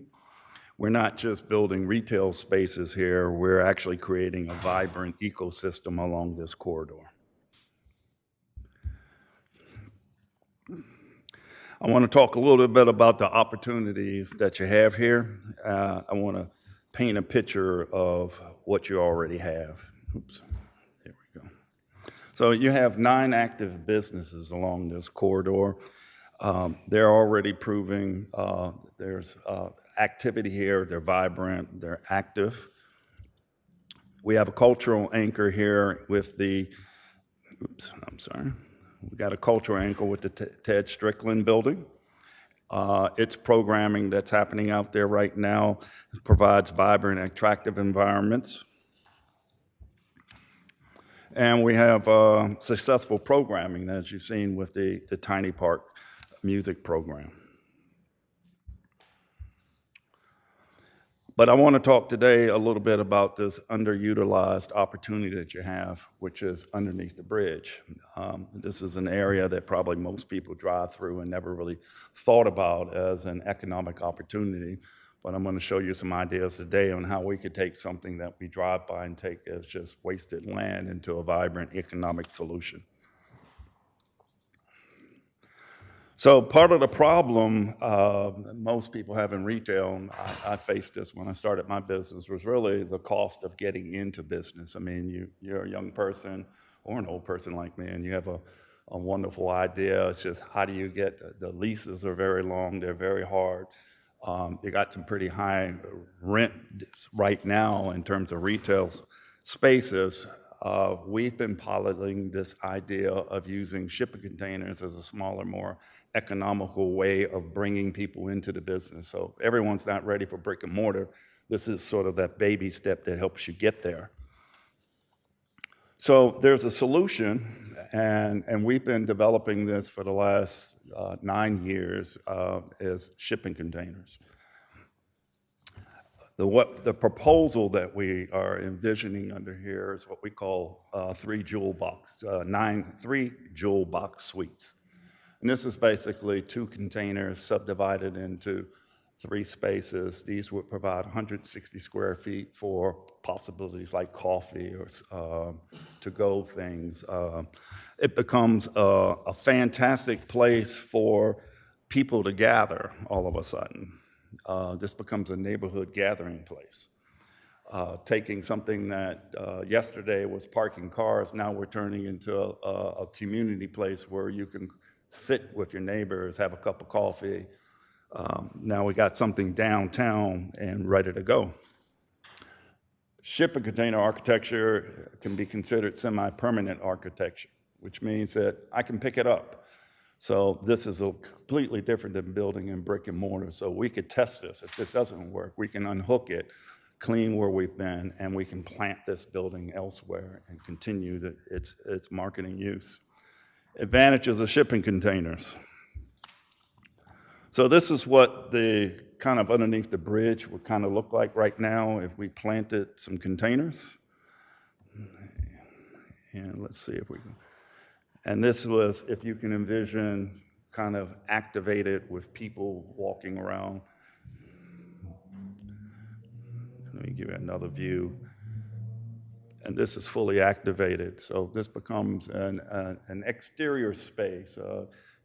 We're not just building retail spaces here, we're actually creating a vibrant ecosystem along this corridor. I want to talk a little bit about the opportunities that you have here. I want to paint a picture of what you already have. Oops, there we go. So you have 9 active businesses along this corridor. They're already proving there's activity here, they're vibrant, they're active. We have a cultural anchor here with the, we got a cultural anchor with the Ted Strickland building. Its programming that's happening out there right now provides vibrant, attractive environments. And we have successful programming, as you've seen with the Tiny Park music program. But I want to talk today a little bit about this underutilized opportunity that you have, which is underneath the bridge. This is an area that probably most people drive through and never really thought about as an economic opportunity. But I'm going to show you some ideas today on how we could take something that we drive by and take as just wasted land into a vibrant economic solution. So part of the problem most people have in retail, and I faced this when I started my business, was really the cost of getting into business. I mean, you're a young person or an old person like me, and you have a wonderful idea. It's just how do you get, the leases are very long, they're very hard. You got some pretty high rent right now in terms of retail spaces. We've been piloting this idea of using shipping containers as a smaller, more economical way of bringing people into the business. So everyone's not ready for brick and mortar. This is sort of that baby step that helps you get there. So there's a solution, and we've been developing this for the last 9 years as shipping containers. The proposal that we are envisioning under here is what we call 3 jewel box suites. And this is basically 2 containers subdivided into 3 spaces. These would provide 160 square feet for possibilities like coffee or to-go things. It becomes a fantastic place for people to gather all of a sudden. This becomes a neighborhood gathering place. Taking something that yesterday was parking cars, now we're turning into a community place where you can sit with your neighbors, have a cup of coffee. Now we got something downtown and ready to go. Shipping container architecture can be considered semi-permanent architecture, which means that I can pick it up. So this is a completely different than building in brick and mortar. So we could test this. If this doesn't work, we can unhook it, clean where we've been, and we can plant this building elsewhere and continue its marketing use. Advantages of shipping containers. So this is what the kind of underneath the bridge would kind of look like right now if we planted some containers. And let's see if we can. And this was, if you can envision, kind of activated with people walking around. Let me give you another view. And this is fully activated. So this becomes an exterior space.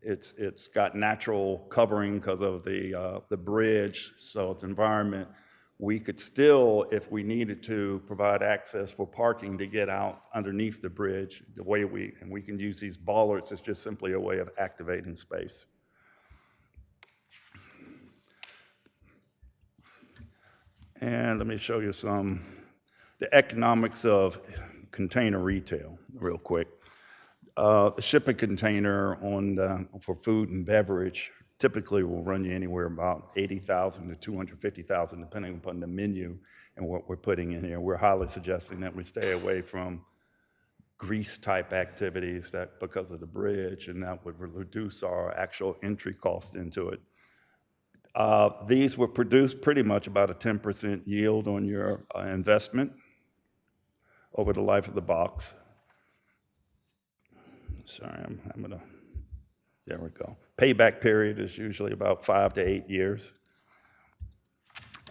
It's got natural covering because of the bridge, so it's environment. We could still, if we needed to, provide access for parking to get out underneath the bridge. The way we can use these bollards. It's just simply a way of activating space. And let me show you the economics of container retail real quick. A shipping container for food and beverage typically will run you anywhere about $80,000 to $250,000, depending upon the menu and what we're putting in here. We're highly suggesting that we stay away from grease-type activities that because of the bridge, and that would reduce our actual entry cost into it. These will produce pretty much about a 10% yield on your investment over the life of the box. Sorry, I'm gonna, there we go. Payback period is usually about 5 to 8 years.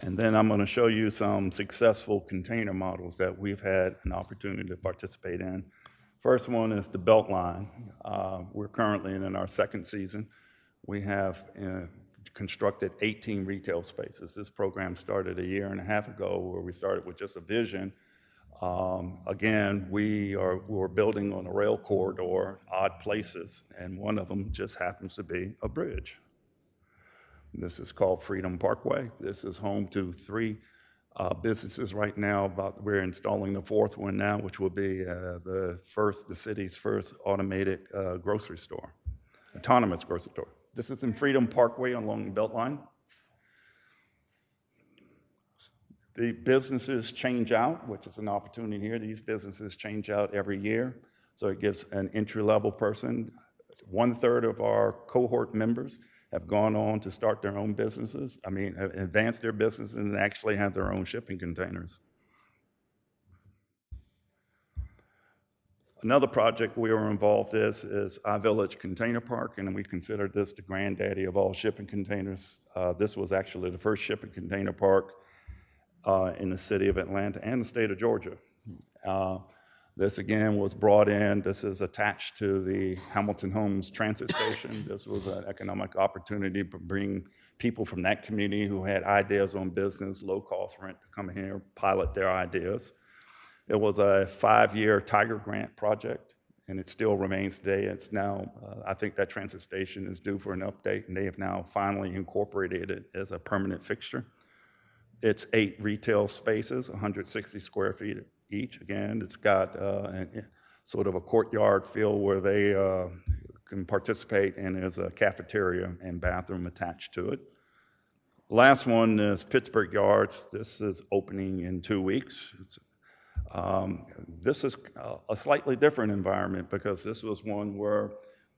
And then I'm gonna show you some successful container models that we've had an opportunity to participate in. First one is the Beltline. We're currently in our second season. We have constructed 18 retail spaces. This program started a year and a half ago where we started with just a vision. Again, we're building on a rail corridor, odd places, and one of them just happens to be a bridge. This is called Freedom Parkway. This is home to 3 businesses right now. We're installing the 4th one now, which will be the city's first automated grocery store, autonomous grocery store. This is in Freedom Parkway along the Beltline. The businesses change out, which is an opportunity here. These businesses change out every year, so it gives an entry-level person. 1/3 of our cohort members have gone on to start their own businesses, advance their business and actually have their own shipping containers. Another project we were involved in is iVillage Container Park, and we consider this the granddaddy of all shipping containers. This was actually the first shipping container park in the city of Atlanta and the state of Georgia. This again was brought in. This is attached to the Hamilton Homes Transit Station. This was an economic opportunity to bring people from that community who had ideas on business, low-cost rent to come here, pilot their ideas. It was a 5-year Tiger Grant project, and it still remains today. It's now, I think that transit station is due for an update, and they have now finally incorporated it as a permanent fixture. It's 8 retail spaces, 160 square feet each. Again, it's got sort of a courtyard feel where they can participate, and there's a cafeteria and bathroom attached to it. Last one is Pittsburgh Yards. This is opening in 2 weeks. This is a slightly different environment because this was one where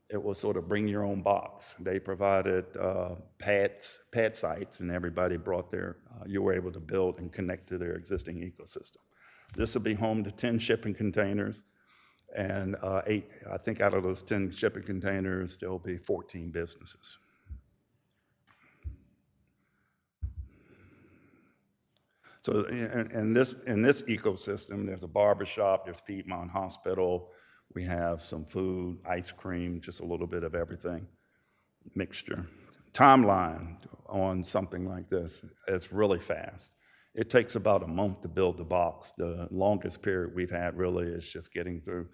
it was sort of bring your own box. They provided pad sites, and everybody brought their, you were able to build and connect to their existing ecosystem. This will be home to 10 shipping containers, and 8, I think out of those 10 shipping containers, there'll be 14 businesses. So in this ecosystem, there's a barbershop, there's Piedmont Hospital, we have some food, ice cream, just a little bit of everything, mixture. Timeline on something like this is really fast. It takes about a month to build the box. The longest period we've had really is just getting through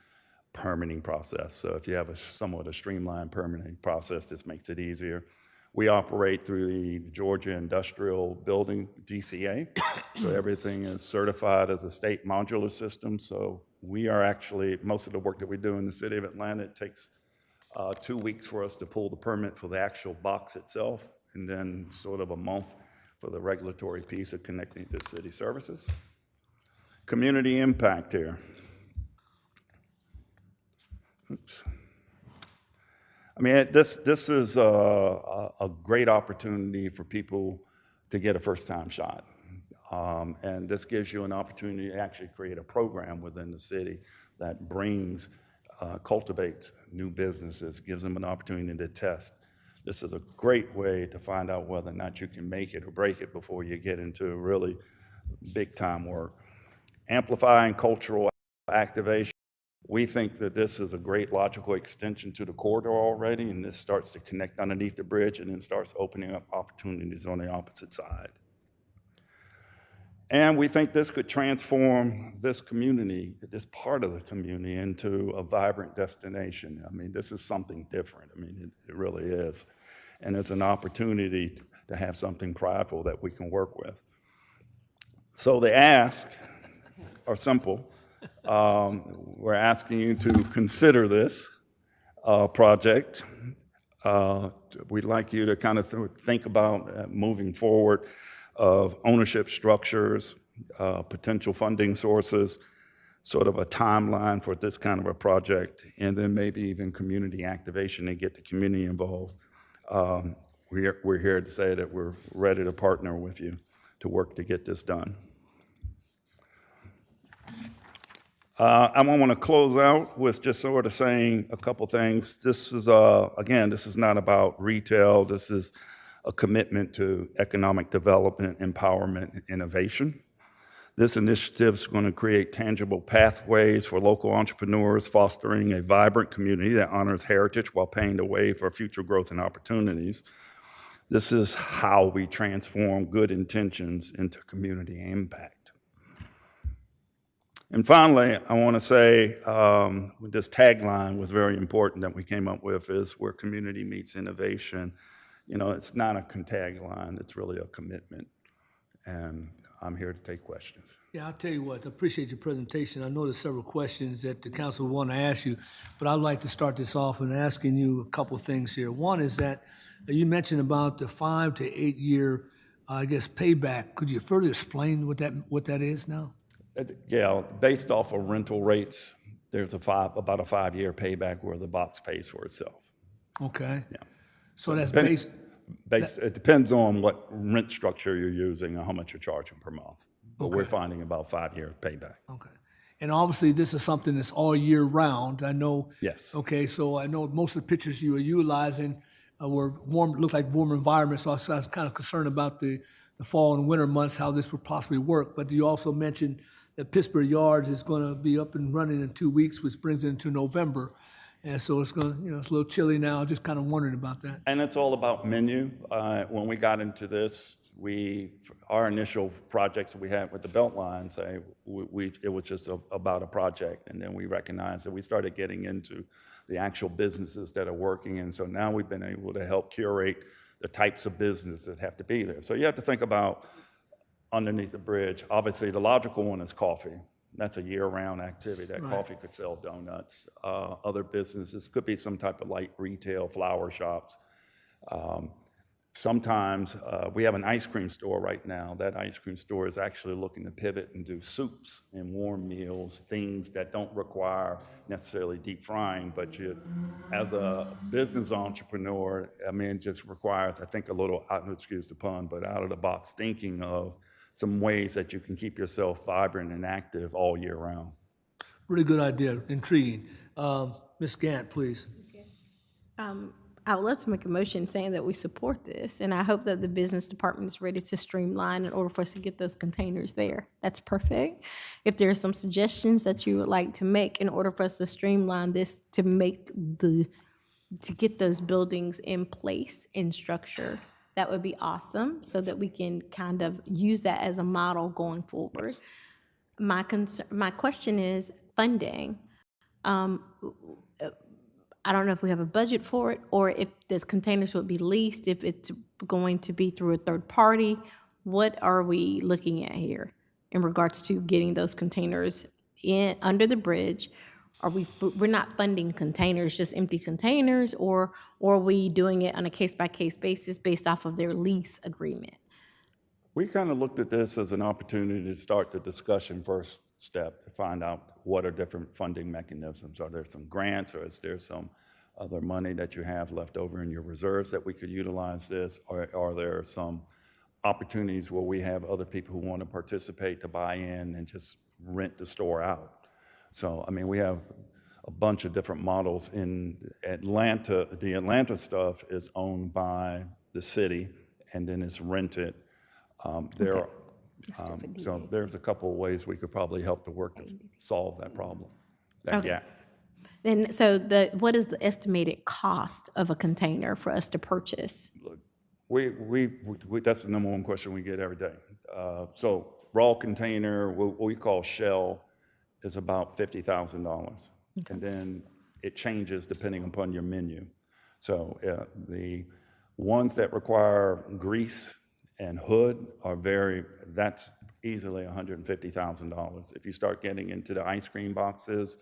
permitting process. So if you have somewhat a streamlined permitting process, this makes it easier. We operate through the Georgia Industrial Building, DCA, so everything is certified as a state modular system. So we are actually, most of the work that we do in the city of Atlanta, it takes 2 weeks for us to pull the permit for the actual box itself, and then sort of a month for the regulatory piece of connecting to city services. Community impact here. Oops. I mean, this is a great opportunity for people to get a first-time shot. And this gives you an opportunity to actually create a program within the city that brings, cultivates new businesses, gives them an opportunity to test. This is a great way to find out whether or not you can make it or break it before you get into really big-time work. Amplifying cultural activation. We think that this is a great logical extension to the corridor already, and this starts to connect underneath the bridge and then starts opening up opportunities on the opposite side. And we think this could transform this community, this part of the community, into a vibrant destination. I mean, this is something different. I mean, it really is. And it's an opportunity to have something prideful that we can work with. So the asks are simple. We're asking you to consider this project. We'd like you to kind of think about moving forward of ownership structures, potential funding sources, sort of a timeline for this kind of a project, and then maybe even community activation and get the community involved. we're here to say that we're ready to partner with you to work to get this done. I want to close out with just sort of saying a couple things. This is, again, this is not about retail. This is a commitment to economic development, empowerment, and innovation. This initiative is going to create tangible pathways for local entrepreneurs, fostering a vibrant community that honors heritage while paving the way for future growth and opportunities. This is how we transform good intentions into community impact. And finally, I want to say this tagline was very important that we came up with, is where community meets innovation. You know, it's not a tagline, it's really a commitment. And I'm here to take questions. Yeah, I'll tell you what, I appreciate your presentation. I know there's several questions that the council want to ask you, but I'd like to start this off in asking you a couple of things here. One is that you mentioned about the 5 to 8 year, I guess, payback. Could you further explain what that is now? Yeah, based off of rental rates, there's about a 5-year payback where the box pays for itself. Okay. Yeah. So that's It depends on what rent structure you're using and how much you're charging per month. But we're finding about 5-year payback. Okay. And obviously, this is something that's all year round. I know. Yes. Okay, so I know most of the pictures you were utilizing were warm, looked like warm environments. So I was kind of concerned about the fall and winter months, how this would possibly work. But you also mentioned that Pittsburgh Yards is going to be up and running in 2 weeks, which brings it into November. And so it's going to, it's a little chilly now. Just kind of wondering about that. And it's all about menu. When we got into this, our initial projects that we had with the Beltline, it was just about a project. And then we recognized that we started getting into the actual businesses that are working. And so now we've been able to help curate the types of businesses that have to be there. So you have to think about underneath the bridge. Obviously, the logical one is coffee. That's a year-round activity. That coffee could sell donuts. Other businesses could be some type of light retail, flower shops. Sometimes we have an ice cream store right now. That ice cream store is actually looking to pivot and do soups and warm meals, things that don't require necessarily deep frying, but as a business entrepreneur, I mean, it just requires, I think, a little, excuse the pun, but out of the box thinking of some ways that you can keep yourself vibrant and active all year round. Really good idea, intriguing. Ms. Gant, please. I would love to make a motion saying that we support this, and I hope that the business department is ready to streamline in order for us to get those containers there. That's perfect. If there are some suggestions that you would like to make in order for us to streamline this to get those buildings in place, in structure, that would be awesome, so that we can kind of use that as a model going forward. My question is funding. I don't know if we have a budget for it, or if these containers would be leased, if it's going to be through a third party. What are we looking at here in regards to getting those containers in under the bridge? We're not funding containers, just empty containers, or are we doing it on a case-by-case basis based off of their lease agreement? We kind of looked at this as an opportunity to start the discussion first step, to find out what are different funding mechanisms. Are there some grants, or is there some other money that you have left over in your reserves that we could utilize this? Or are there some opportunities where we have other people who want to participate to buy in and just rent the store out? So, I mean, we have a bunch of different models in Atlanta. The Atlanta stuff is owned by the city, and then it's rented. So there's a couple of ways we could probably help to work to solve that problem, that gap. And so what is the estimated cost of a container for us to purchase? That's the number one question we get every day. So raw container, what we call shell, is about $50,000. And then it changes depending upon your menu. So the ones that require grease and hood that's easily $150,000. If you start getting into the ice cream boxes,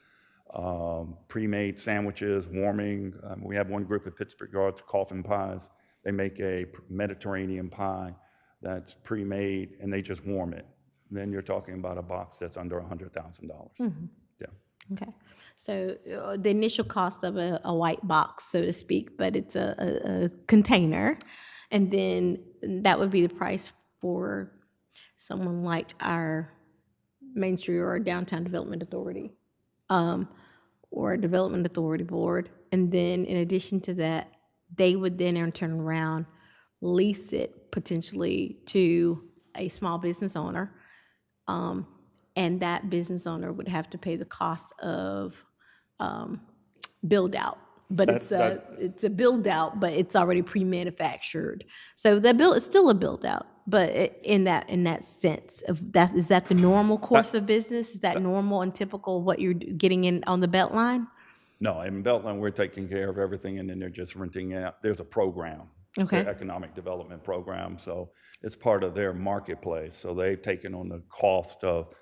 pre-made sandwiches, warming, we have one group at Pittsburgh Yards, Coffin Pies. They make a Mediterranean pie that's pre-made, and they just warm it. Then you're talking about a box that's under $100,000. Mm-hmm. Yeah. Okay. So the initial cost of a white box, so to speak, but it's a container. And then that would be the price for someone like our Main Street or Downtown Development Authority, or a Development Authority Board. And then in addition to that, they would then in turn around, lease it potentially to a small business owner. And that business owner would have to pay the cost of build out. But it's a build out, but it's already pre-manufactured. So it's still a build out, but in that sense of that, is that the normal course of business? Is that normal and typical of what you're getting in on the Beltline? No, in Beltline, we're taking care of everything, and then they're just renting it out. There's a program. It's Okay. their economic development program, so it's part of their marketplace. So they've taken on the cost of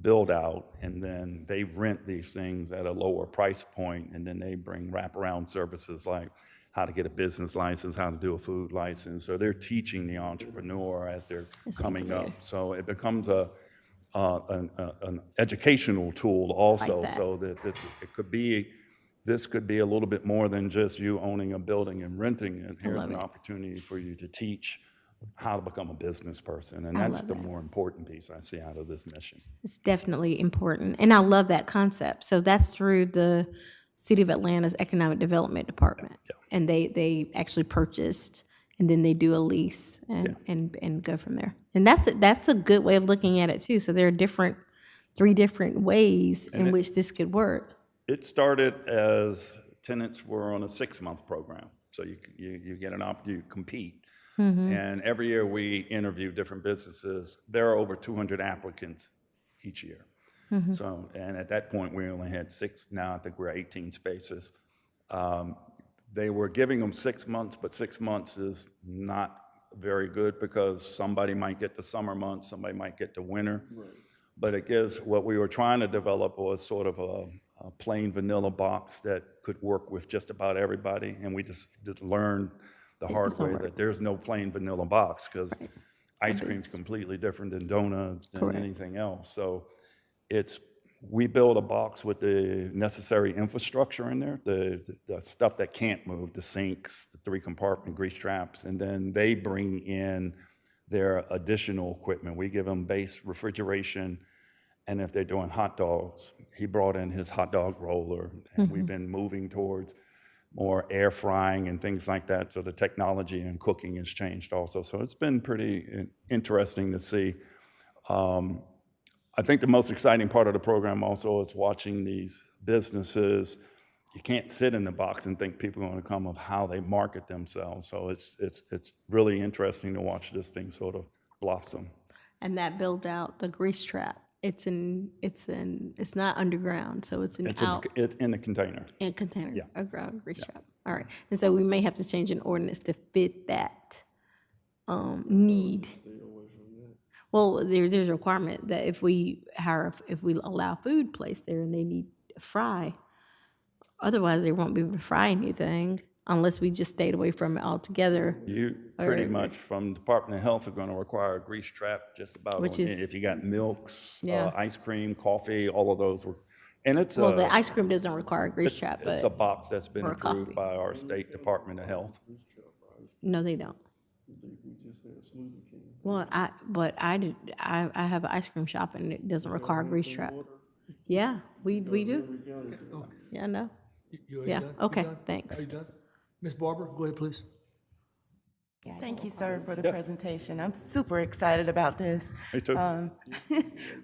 build out, and then they rent these things at a lower price point, and then they bring wraparound services like how to get a business license, how to do a food license. So they're teaching the entrepreneur as they're coming up. So it becomes an educational tool also, that. so that this could be a little bit more than just you owning a building and renting it. Here's an opportunity for you to teach how to become a business person, and that's the more important piece I see out of this mission. It's definitely important. And I love that concept. So that's through the City of Atlanta's Economic Development Department. And they actually purchased, and then they do a lease and go from there. And that's a good way of looking at it too. So there are three different ways in which this could work. It started as tenants were on a 6-month program. So you get an opportunity to compete. And every year we interview different businesses. There are over 200 applicants each year. So, and at that point, we only had 6. Now I think we're 18 spaces. They were giving them 6 months, but 6 months is not very good because somebody might get the summer months, somebody might get the winter. But it gives, what we were trying to develop was sort of a plain vanilla box that could work with just about everybody. And we just learned the hard way that there's no plain vanilla box, because ice cream's completely different than donuts, than anything else. So we build a box with the necessary infrastructure in there, the stuff that can't move, the sinks, the 3-compartment grease traps, and then they bring in their additional equipment. We give them base refrigeration, and if they're doing hot dogs, he brought in his hot dog roller, and we've been moving towards more air frying and things like that. So the technology in cooking has changed also. So it's been pretty interesting to see. I think the most exciting part of the program also is watching these businesses. You can't sit in the box and think people are going to come of how they market themselves. So it's really interesting to watch this thing sort of blossom. And that build out the grease trap. It's not underground, so it's It's in the container. in container, Yeah. a ground grease trap. All right. And so we may have to change an ordinance to fit that need. Well, there's a requirement that if we allow food placed there and they need to fry, otherwise they won't be able to fry anything unless we just stayed away from it altogether. You pretty much, from Department of Health, are going to require a grease trap just about, Which is- if you got milks, Yeah. ice cream, coffee, all of those. And it's Well, the ice cream doesn't require a grease trap, it's a but box that's been or a approved coffee. by our state Department of Health. no, they don't. Well, I have an ice cream shop and it doesn't require a grease trap. Yeah, we do. Yeah, I know. You already Yeah, done? You okay, done? thanks. Are you done? Ms. Barber, go ahead, please. Thank you, sir, for the Yes. presentation. I'm super excited about this. Me too.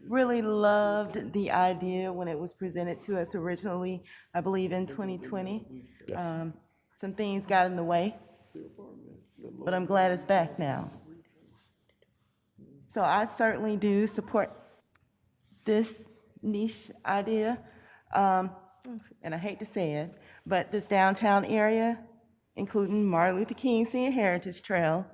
Really loved the idea when it was presented to us originally, I believe in 2020. Yes. Some things got in the way, but I'm glad it's back now. So I certainly do support this niche idea. And I hate to say it, but this downtown area, including Martin Luther King Senior Heritage Trail,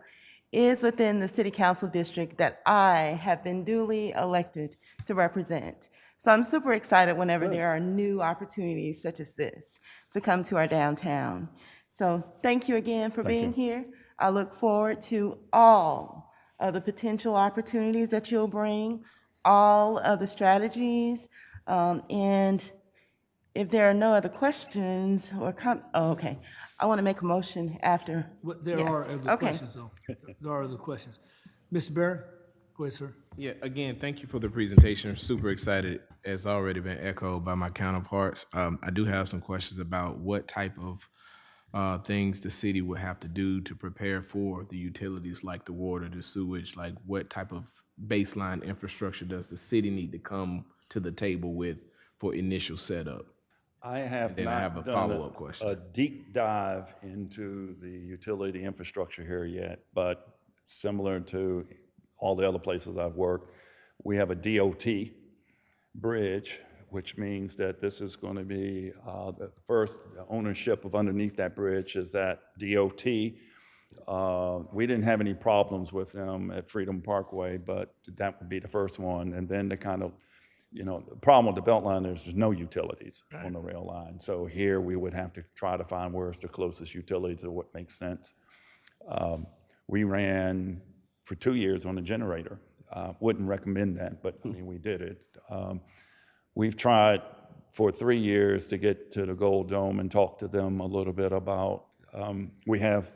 is within the city council district that I have been duly elected to represent. So I'm super excited whenever there are new opportunities such as this to come to our downtown. So thank you again for being here. I look forward to all of the potential opportunities that you'll bring, all of the strategies, and if there are no other questions or okay. I want to make a motion after. There Yeah. are other Okay. questions, though. There are other questions. Mr. Berry? Go ahead, sir. Yeah, again, thank you for the presentation. I'm super excited, as already been echoed by my counterparts. I do have some questions about what type of things the city would have to do to prepare for the utilities like the water, the sewage, like what type of baseline infrastructure does the city need to come to the table with for initial setup? I have then I have not a done follow-up question. a deep dive into the utility infrastructure here yet, but similar to all the other places I've worked, we have a DOT bridge, which means that this is going to be the first ownership of underneath that bridge is that DOT. We didn't have any problems with them at Freedom Parkway, but that would be the first one. And then the kind of, the problem with the Beltline is there's no utilities on the rail line. So here we would have to try to find where's the closest utility to what makes sense. We ran for 2 years on a generator. Wouldn't recommend that, but I mean, we did it. We've tried for 3 years to get to the Gold Dome and talk to them a little bit about, we have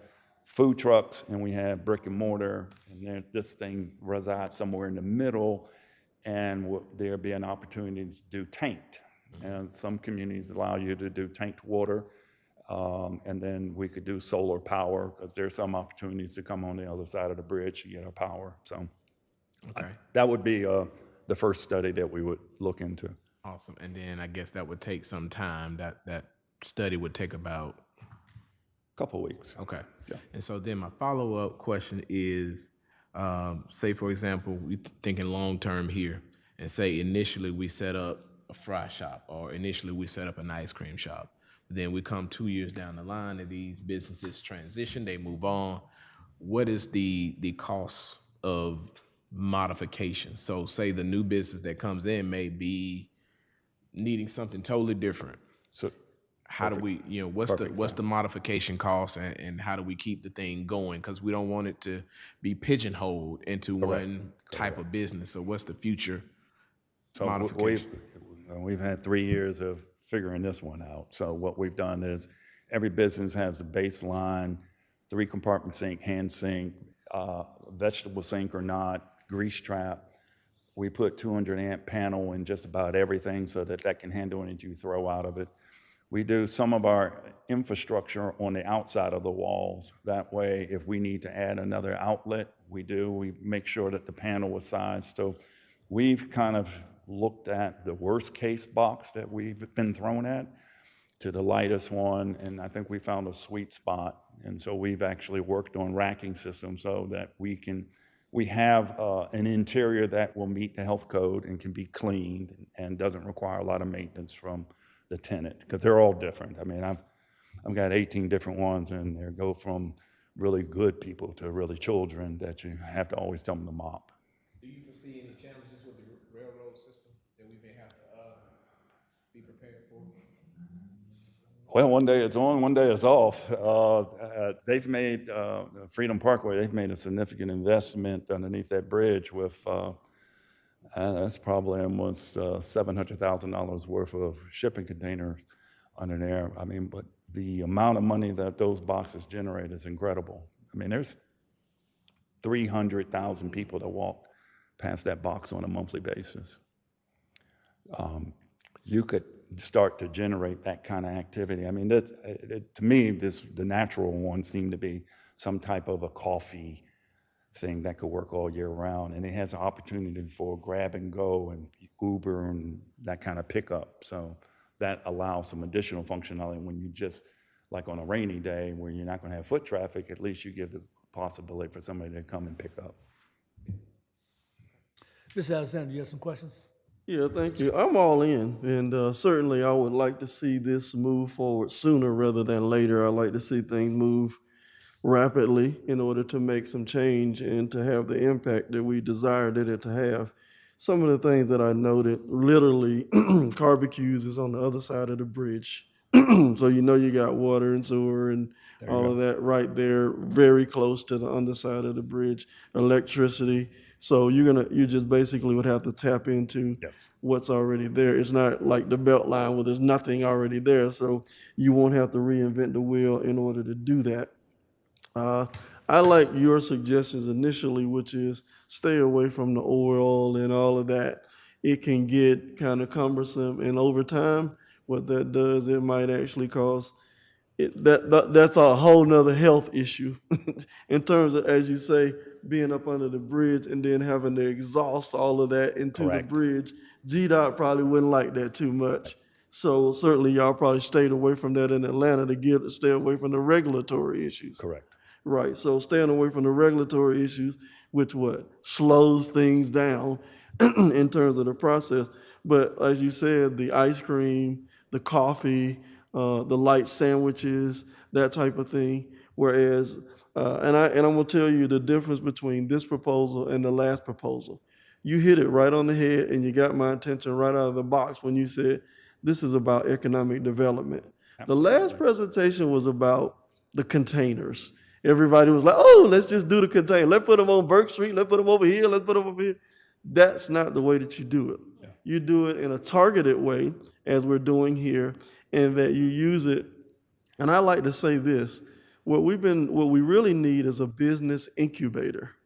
food trucks and we have brick and mortar, and this thing resides somewhere in the middle, and there'll be an opportunity to do tanked. And some communities allow you to do tanked water, and then we could do solar power, because there's some opportunities to come on the other side of the bridge to get our power. So that would be the first study that we would look into. Awesome. And then I guess that would take some time. That study would take about a couple of weeks. Okay. Yeah. And so then my follow-up question is, say, for example, we thinking long-term here, and say initially we set up a fry shop, or initially we set up an ice cream shop. Then we come 2 years down the line and these businesses transition, they move on. What is the cost of modification? So say the new business that comes in may be needing something totally different. So how do we, what's the modification cost, and how do we keep the thing going? Because we don't want it to be pigeonholed into one type of business. So what's the future modification? We've had 3 years of figuring this one out. So what we've done is every business has a baseline 3-compartment sink, hand sink, vegetable sink or not, grease trap. We put 200 amp panel in just about everything so that can handle anything you throw out of it. We do some of our infrastructure on the outside of the walls. That way, if we need to add another outlet, we do. We make sure that the panel was sized. So we've kind of looked at the worst case box that we've been thrown at to the lightest one, and I think we found a sweet spot. And so we've actually worked on racking systems so that we have an interior that will meet the health code and can be cleaned and doesn't require a lot of maintenance from the tenant, because they're all different. I mean, I've got 18 different ones, and they go from really good people to really children that you have to always tell them to mop. Do you foresee any challenges with the railroad system that we may have to be prepared for? Well, one day it's on, one day it's off. They've made, Freedom Parkway, they've made a significant investment underneath that bridge with, that's probably almost $700,000 worth of shipping containers under there. I mean, but the amount of money that those boxes generate is incredible. I mean, there's 300,000 people that walk past that box on a monthly basis. You could start to generate that kind of activity. I mean, that's, to me, the natural one seemed to be some type of a coffee thing that could work all year round, and it has an opportunity for grab and go and Uber and that kind of pickup. So that allows some additional functionality when you just, like on a rainy day where you're not going to have foot traffic, at least you give the possibility for somebody to come and pick up. Mr. Alexander, you have some questions? Yeah, thank you. I'm all in, and certainly I would like to see this move forward sooner rather than later. I like to see things move rapidly in order to make some change and to have the impact that we desired it to have. Some of the things that I noted, literally, barbecues is on the other side of the bridge. So you got water and sewer and all of that right there, very close to the underside of the bridge. Electricity, So you just basically would have to tap into what's already there. It's not like the Beltline where there's nothing already there, so you won't have to reinvent the wheel in order to do that. I like your suggestions initially, which is stay away from the oil and all of that. It can get kind of cumbersome, and over time, what that does, it might actually cause that's a whole nother health issue in terms of, as you say, being up under the bridge and then having to exhaust all of that into the bridge. GDOT probably wouldn't like that too much. So certainly y'all probably stayed away from that in Atlanta to stay away from the regulatory issues. Correct. Right, so staying away from the regulatory issues, which slows things down in terms of the process. But as you said, the ice cream, the coffee, the light sandwiches, that type of thing. Whereas, and I'm gonna tell you the difference between this proposal and the last proposal. You hit it right on the head, and you got my attention right out of the box when you said this is about economic development. The last presentation was about the containers. Everybody was like, oh, let's just do the container. Let's put them on Burke Street. Let's put them over here. Let's put them over here. That's not the way that you do it. Yeah. You do it in a targeted way, as we're doing here, and that you use it. And I like to say this, what we really need is a business incubator.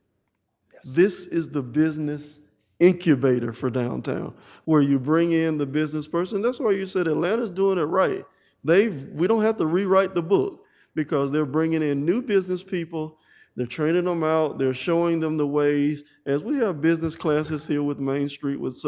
Yes. This is the business incubator for downtown, where you bring in the business person. That's why you said Atlanta's doing it right. We don't have to rewrite the book, because they're bringing in new business people, they're training them out, they're showing them the ways, as we have business classes here with Main Street, with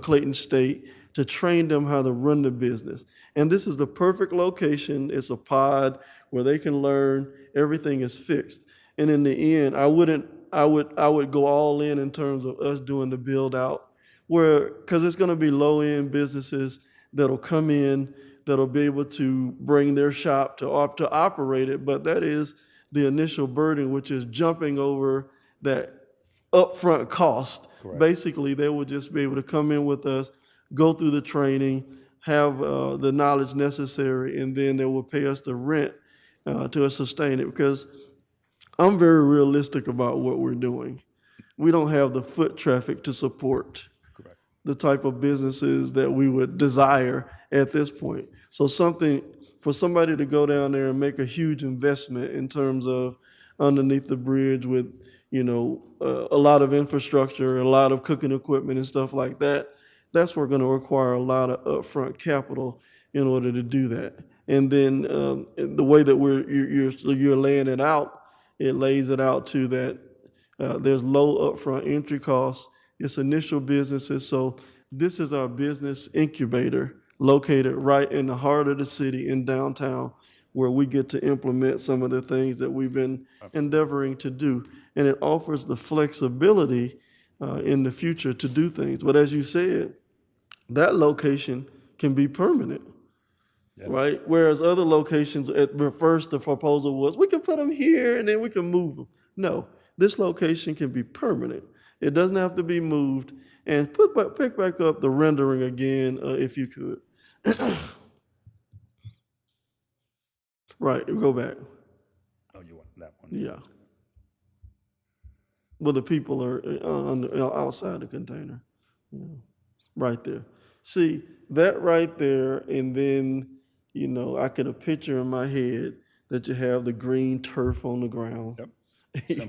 Clayton State, to train them how to run the business. And this is the perfect location. It's a pod where they can learn. Everything is fixed. And in the end, I would go all in terms of us doing the build out, because it's gonna be low end businesses that'll come in, that'll be able to bring their shop to operate it, but that is the initial burden, which is jumping over that upfront cost. Correct. Basically, they will just be able to come in with us, go through the training, have the knowledge necessary, and then they will pay us the rent to sustain it. Because I'm very realistic about what we're doing. We don't have the foot traffic to support the type of businesses that we would desire at this point. So for somebody to go down there and make a huge investment in terms of underneath the bridge with, a lot of infrastructure, a lot of cooking equipment and stuff like that, that's going to require a lot of upfront capital in order to do that. And then the way that you're laying it out, it lays it out to that there's low upfront entry costs. It's initial businesses. So this is our business incubator located right in the heart of the city in downtown, where we get to implement some of the things that we've been endeavoring to do. And it offers the flexibility in the future to do things. But as you said, that location can be permanent, right? Whereas other locations, at first the proposal was, we can put them here and then we can move them. No, this location can be permanent. It doesn't have to be moved. And pick back up the rendering again, if you could. Right, go back. Oh, you want that one? Yeah. Well, the people are outside the container. Yeah. Right there. See, that right there, and then, I could have picture in my head that you have the green turf on the ground. Yep.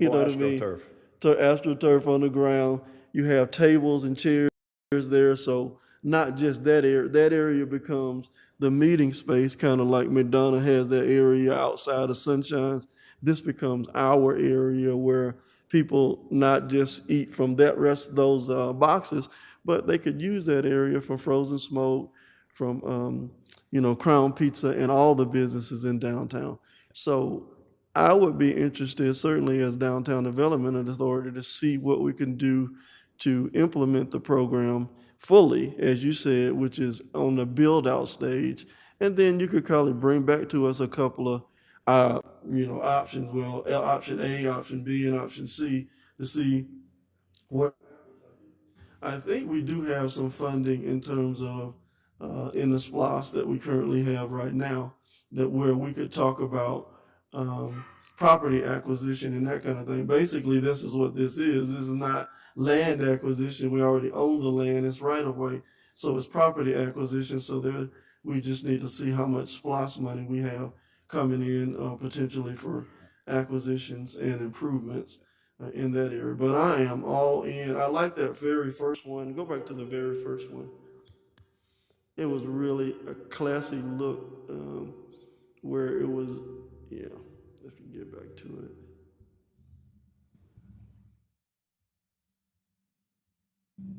You know what I mean? AstroTurf. AstroTurf on the ground. You have tables and chairs there, so not just that area. That area becomes the meeting space, kind of like McDonough has that area outside of Sunshines. This becomes our area where people not just eat from those boxes, but they could use that area for frozen smoke, from Crown Pizza and all the businesses in downtown. So I would be interested, certainly as Downtown Development Authority, to see what we can do to implement the program fully, as you said, which is on the build-out stage. And then you could probably bring back to us a couple of, options, option A, option B, and option C, to see what. I think we do have some funding in terms of, in the SPLOST that we currently have right now, that where we could talk about property acquisition and that kind of thing. Basically, this is what this is. This is not land acquisition. We already own the land. It's right of way. So it's property acquisition. So there, we just need to see how much SPLOST money we have coming in potentially for acquisitions and improvements in that area. But I am all in. I like that very first one. Go back to the very first one. It was really a classy look where it was, yeah, if you get back to it.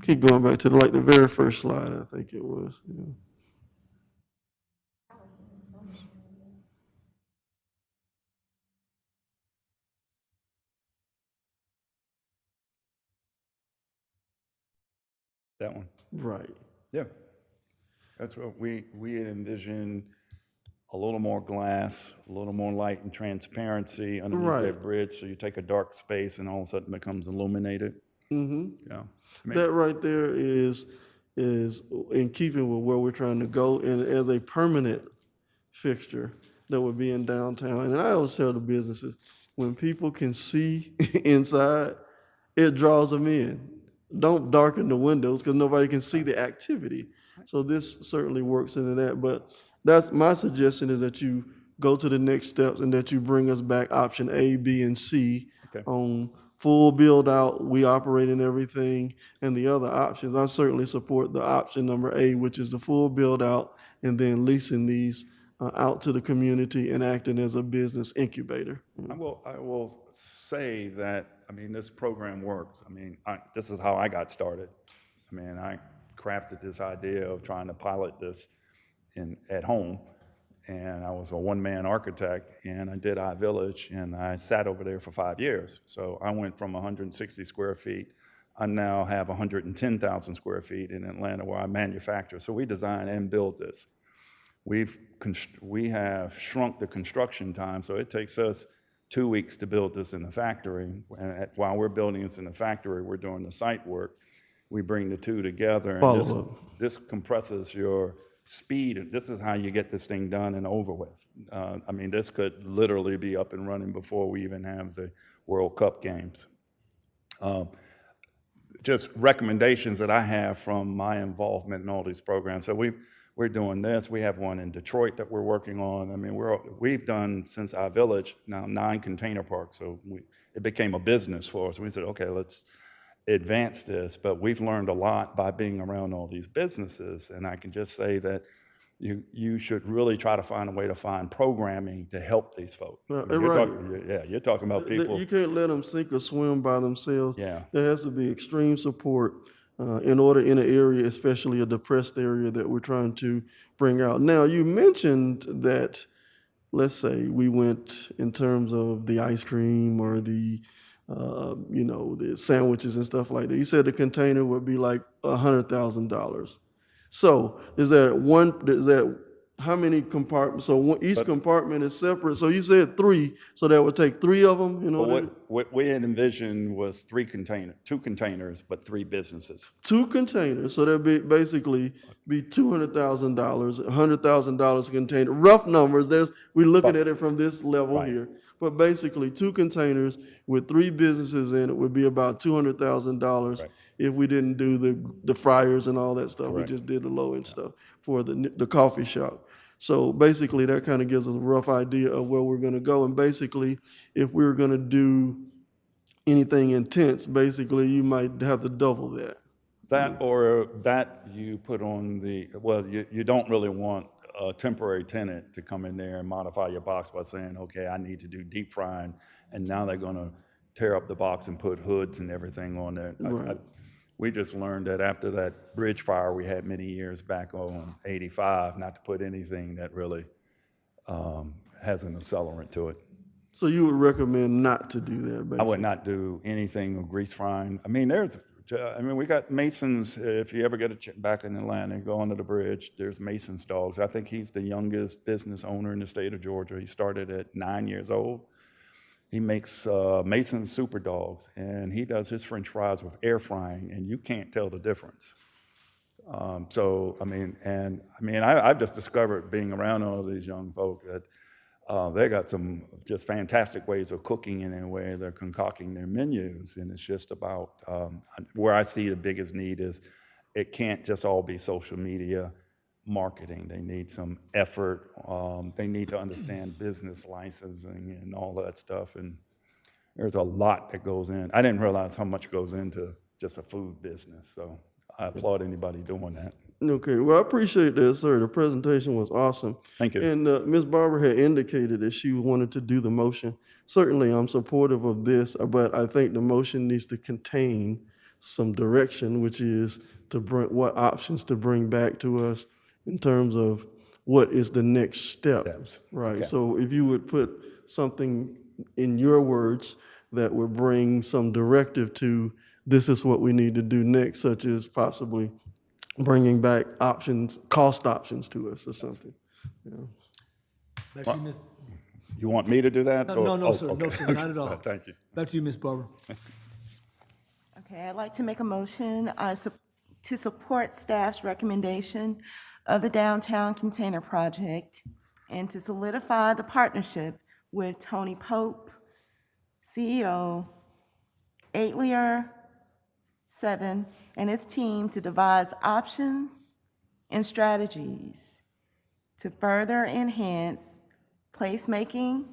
Keep going back to the very first slide, I think it was. Yeah. That one. Right. Yeah. That's what we had envisioned, a little more glass, a little more light and transparency underneath Right. that bridge. So you take a dark space and all of a sudden it becomes illuminated. Mm-hmm. Yeah. I mean, That right there is in keeping with where we're trying to go, and as a permanent fixture that would be in downtown. And I always tell the businesses, when people can see inside, it draws them in. Don't darken the windows because nobody can see the activity. So this certainly works into that. But that's my suggestion, is that you go to the next steps and that you bring us back option A, B, and C on full build out, we operate in everything, and the other options. I certainly support the option number A, which is the full build out, and then leasing these out to the community and acting as a business incubator. I will say that, I mean, this program works. I mean, this is how I got started. I mean, I crafted this idea of trying to pilot this at home, and I was a one-man architect, and I did iVillage, and I sat over there for 5 years. So I went from 160 square feet. I now have 110,000 square feet in Atlanta where I manufacture. So we design and build this. We have shrunk the construction time, so it takes us 2 weeks to build this in the factory. And while we're building this in the factory, we're doing the site work. We bring the two together, and this compresses your speed. And this is how you get this thing done and over with. I mean, this could literally be up and running before we even have the World Cup games. Just recommendations that I have from my involvement in all these programs. So we're doing this. We have one in Detroit that we're working on. I mean, we've done, since iVillage, now 9 container parks. So it became a business for us. We said, okay, let's advance this. But we've learned a lot by being around all these businesses. And I can just say that you should really try to find a way to find programming to help these folks. I mean, you're talking about people. You can't let them sink or swim by themselves. Yeah. There has to be extreme support in order in an area, especially a depressed area that we're trying to bring out. Now, you mentioned that, let's say we went in terms of the ice cream or the sandwiches and stuff like that. You said the container would be like $100,000. So how many compartments? So each compartment is separate. So you said 3, so that would take 3 of them in order. What we had envisioned was 2 containers, but 3 businesses. 2 containers, so that'd be basically be $200,000, $100,000 a container. Rough numbers. We're looking at it from this level here, but basically 2 containers with 3 businesses in it would be about $200,000 if we didn't do the fryers and all that stuff. We just did the low end stuff for the coffee shop. So basically, that kind of gives us a rough idea of where we're going to go. And basically, if we're going to do anything intense, basically, you might have to double that. That you put on you don't really want a temporary tenant to come in there and modify your box by saying, okay, I need to do deep frying, and now they're going to tear up the box and put hoods and everything on there. We just learned that after that bridge fire we had many years back on 85, not to put anything that really has an accelerant to it. So you would recommend not to do that, basically? I would not do anything with grease frying. I mean, we got Mason's. If you ever get back in Atlanta, go under the bridge, there's Mason's Dogs. I think he's the youngest business owner in the state of Georgia. He started at 9 years old. He makes Mason's Super Dogs, and he does his French fries with air frying, and you can't tell the difference. I've just discovered, being around all these young folk, that They got some just fantastic ways of cooking in a way they're concocting their menus. And it's just about, where I see the biggest need is it can't just all be social media marketing. They need some effort. They need to understand business licensing and all that stuff. And there's a lot that goes in. I didn't realize how much goes into just a food business. So I applaud anybody doing that. Okay, well, I appreciate that, sir. The presentation was awesome. Thank you. And Ms. Barber had indicated that she wanted to do the motion. Certainly, I'm supportive of this, but I think the motion needs to contain some direction, which is to bring, what options to bring back to us in terms of what is the next step. Right, Okay. so if you would put something in your words that would bring some directive to, this is what we need to do next, such as possibly bringing back options, cost options to us or something. Back to you, Ms. You want me to do that? No, or- no, oh, sir, okay. no, sir, not at all. Thank you. Back to you, Ms. Barber. Okay, I'd like to make a motion to support staff's recommendation of the Downtown Container Project and to solidify the partnership with Tony Pope, CEO, Atelier 7, and his team to devise options and strategies to further enhance placemaking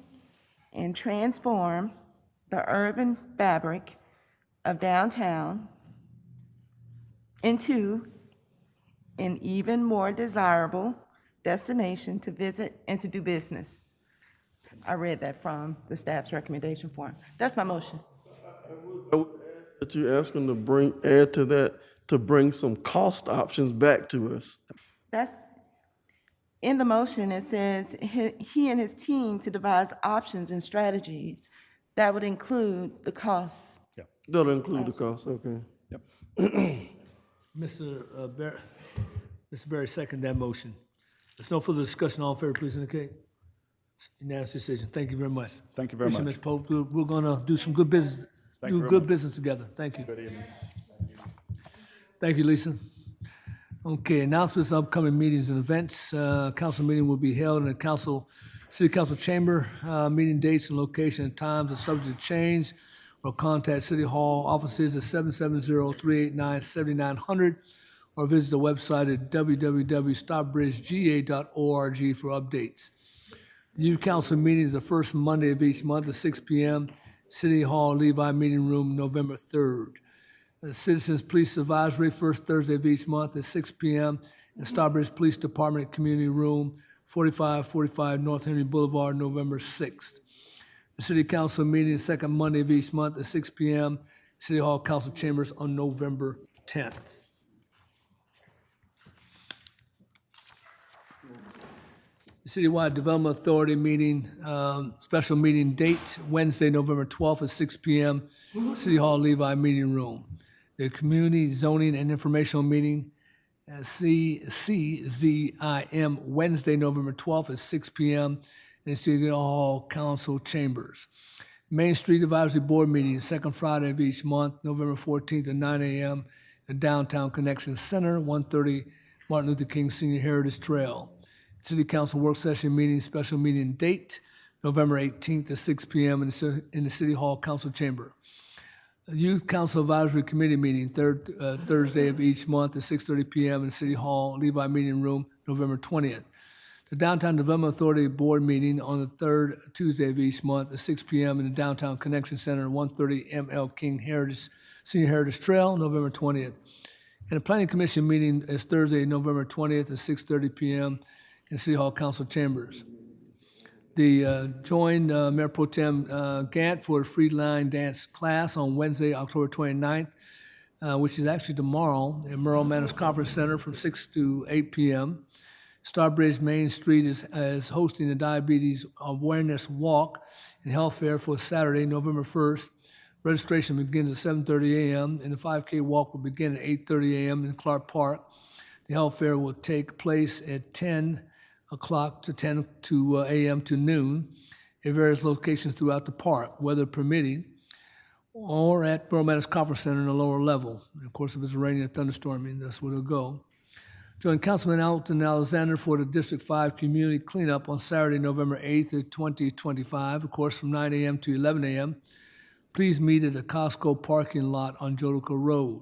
and transform the urban fabric of downtown into an even more desirable destination to visit and to do business. I read that from the staff's recommendation form. That's my motion. I would ask that you ask them to add to that, to bring some cost options back to us. That's, in the motion, it says he and his team to devise options and strategies. That would include the costs. That'll include the cost, okay. Mr. Berry, second that motion. There's no further discussion. All in favor, please indicate. Unanimous decision. Thank you very much. Thank you very Appreciate it, much. Ms. Pope. We're gonna do some good business, Thank you do very good much. business together. Thank you. Good evening. Thank you, Lisa. Okay, announcements, of upcoming meetings and events. Council meeting will be held in the City Council Chamber. Meeting dates and location and times are subject to change. Or contact City Hall offices at 770-389-7900 or visit the website at www.stopbridgega.org for updates. The Youth Council meeting is the first Monday of each month at 6 p.m. City Hall Levi Meeting Room, November 3rd. The Citizens Police Advisory, first Thursday of each month at 6 p.m. in Starbridge Police Department Community Room, 4545 North Henry Boulevard, November 6th. The City Council meeting is second Monday of each month at 6 p.m. City Hall Council Chambers on November 10th. The Citywide Development Authority meeting, special meeting date, Wednesday, November 12th at 6 p.m., City Hall Levi Meeting Room. The Community Zoning and Informational Meeting, CZIM, Wednesday, November 12th at 6 p.m. in the City Hall Council Chambers. Main Street Advisory Board meeting, second Friday of each month, November 14th at 9 a.m. in Downtown Connection Center, 130 Martin Luther King Senior Heritage Trail. City Council Work Session meeting, special meeting date, November 18th at 6 p.m. in the City Hall Council Chamber. Youth Council Advisory Committee meeting, third Thursday of each month at 6:30 p.m. in City Hall Levi Meeting Room, November 20th. The Downtown Development Authority Board meeting on the third Tuesday of each month at 6 p.m. in the Downtown Connection Center, 130 M.L. King Senior Heritage Trail, November 20th. And the Planning Commission meeting is Thursday, November 20th at 6:30 p.m. in City Hall Council Chambers. The join Mayor Pro Tem Gant for a free line dance class on Wednesday, October 29th, which is actually tomorrow at Merle Manors Conference Center from 6 to 8 p.m. Starbridge Main Street is hosting the Diabetes Awareness Walk and Health Fair for Saturday, November 1st. Registration begins at 7:30 a.m. and the 5K walk will begin at 8:30 a.m. in Clark Park. The health fair will take place at 10 o'clock to 10 a.m. to noon at various locations throughout the park, weather permitting, or at Merle Manors Conference Center in the lower level. And of course, if it's raining or thunderstorming, that's where it'll go. Join Councilman Alton Alexander for the District 5 Community Cleanup on Saturday, November 8th, 2025, of course, from 9 a.m. to 11 a.m. Please meet at the Costco parking lot on Jolico Road.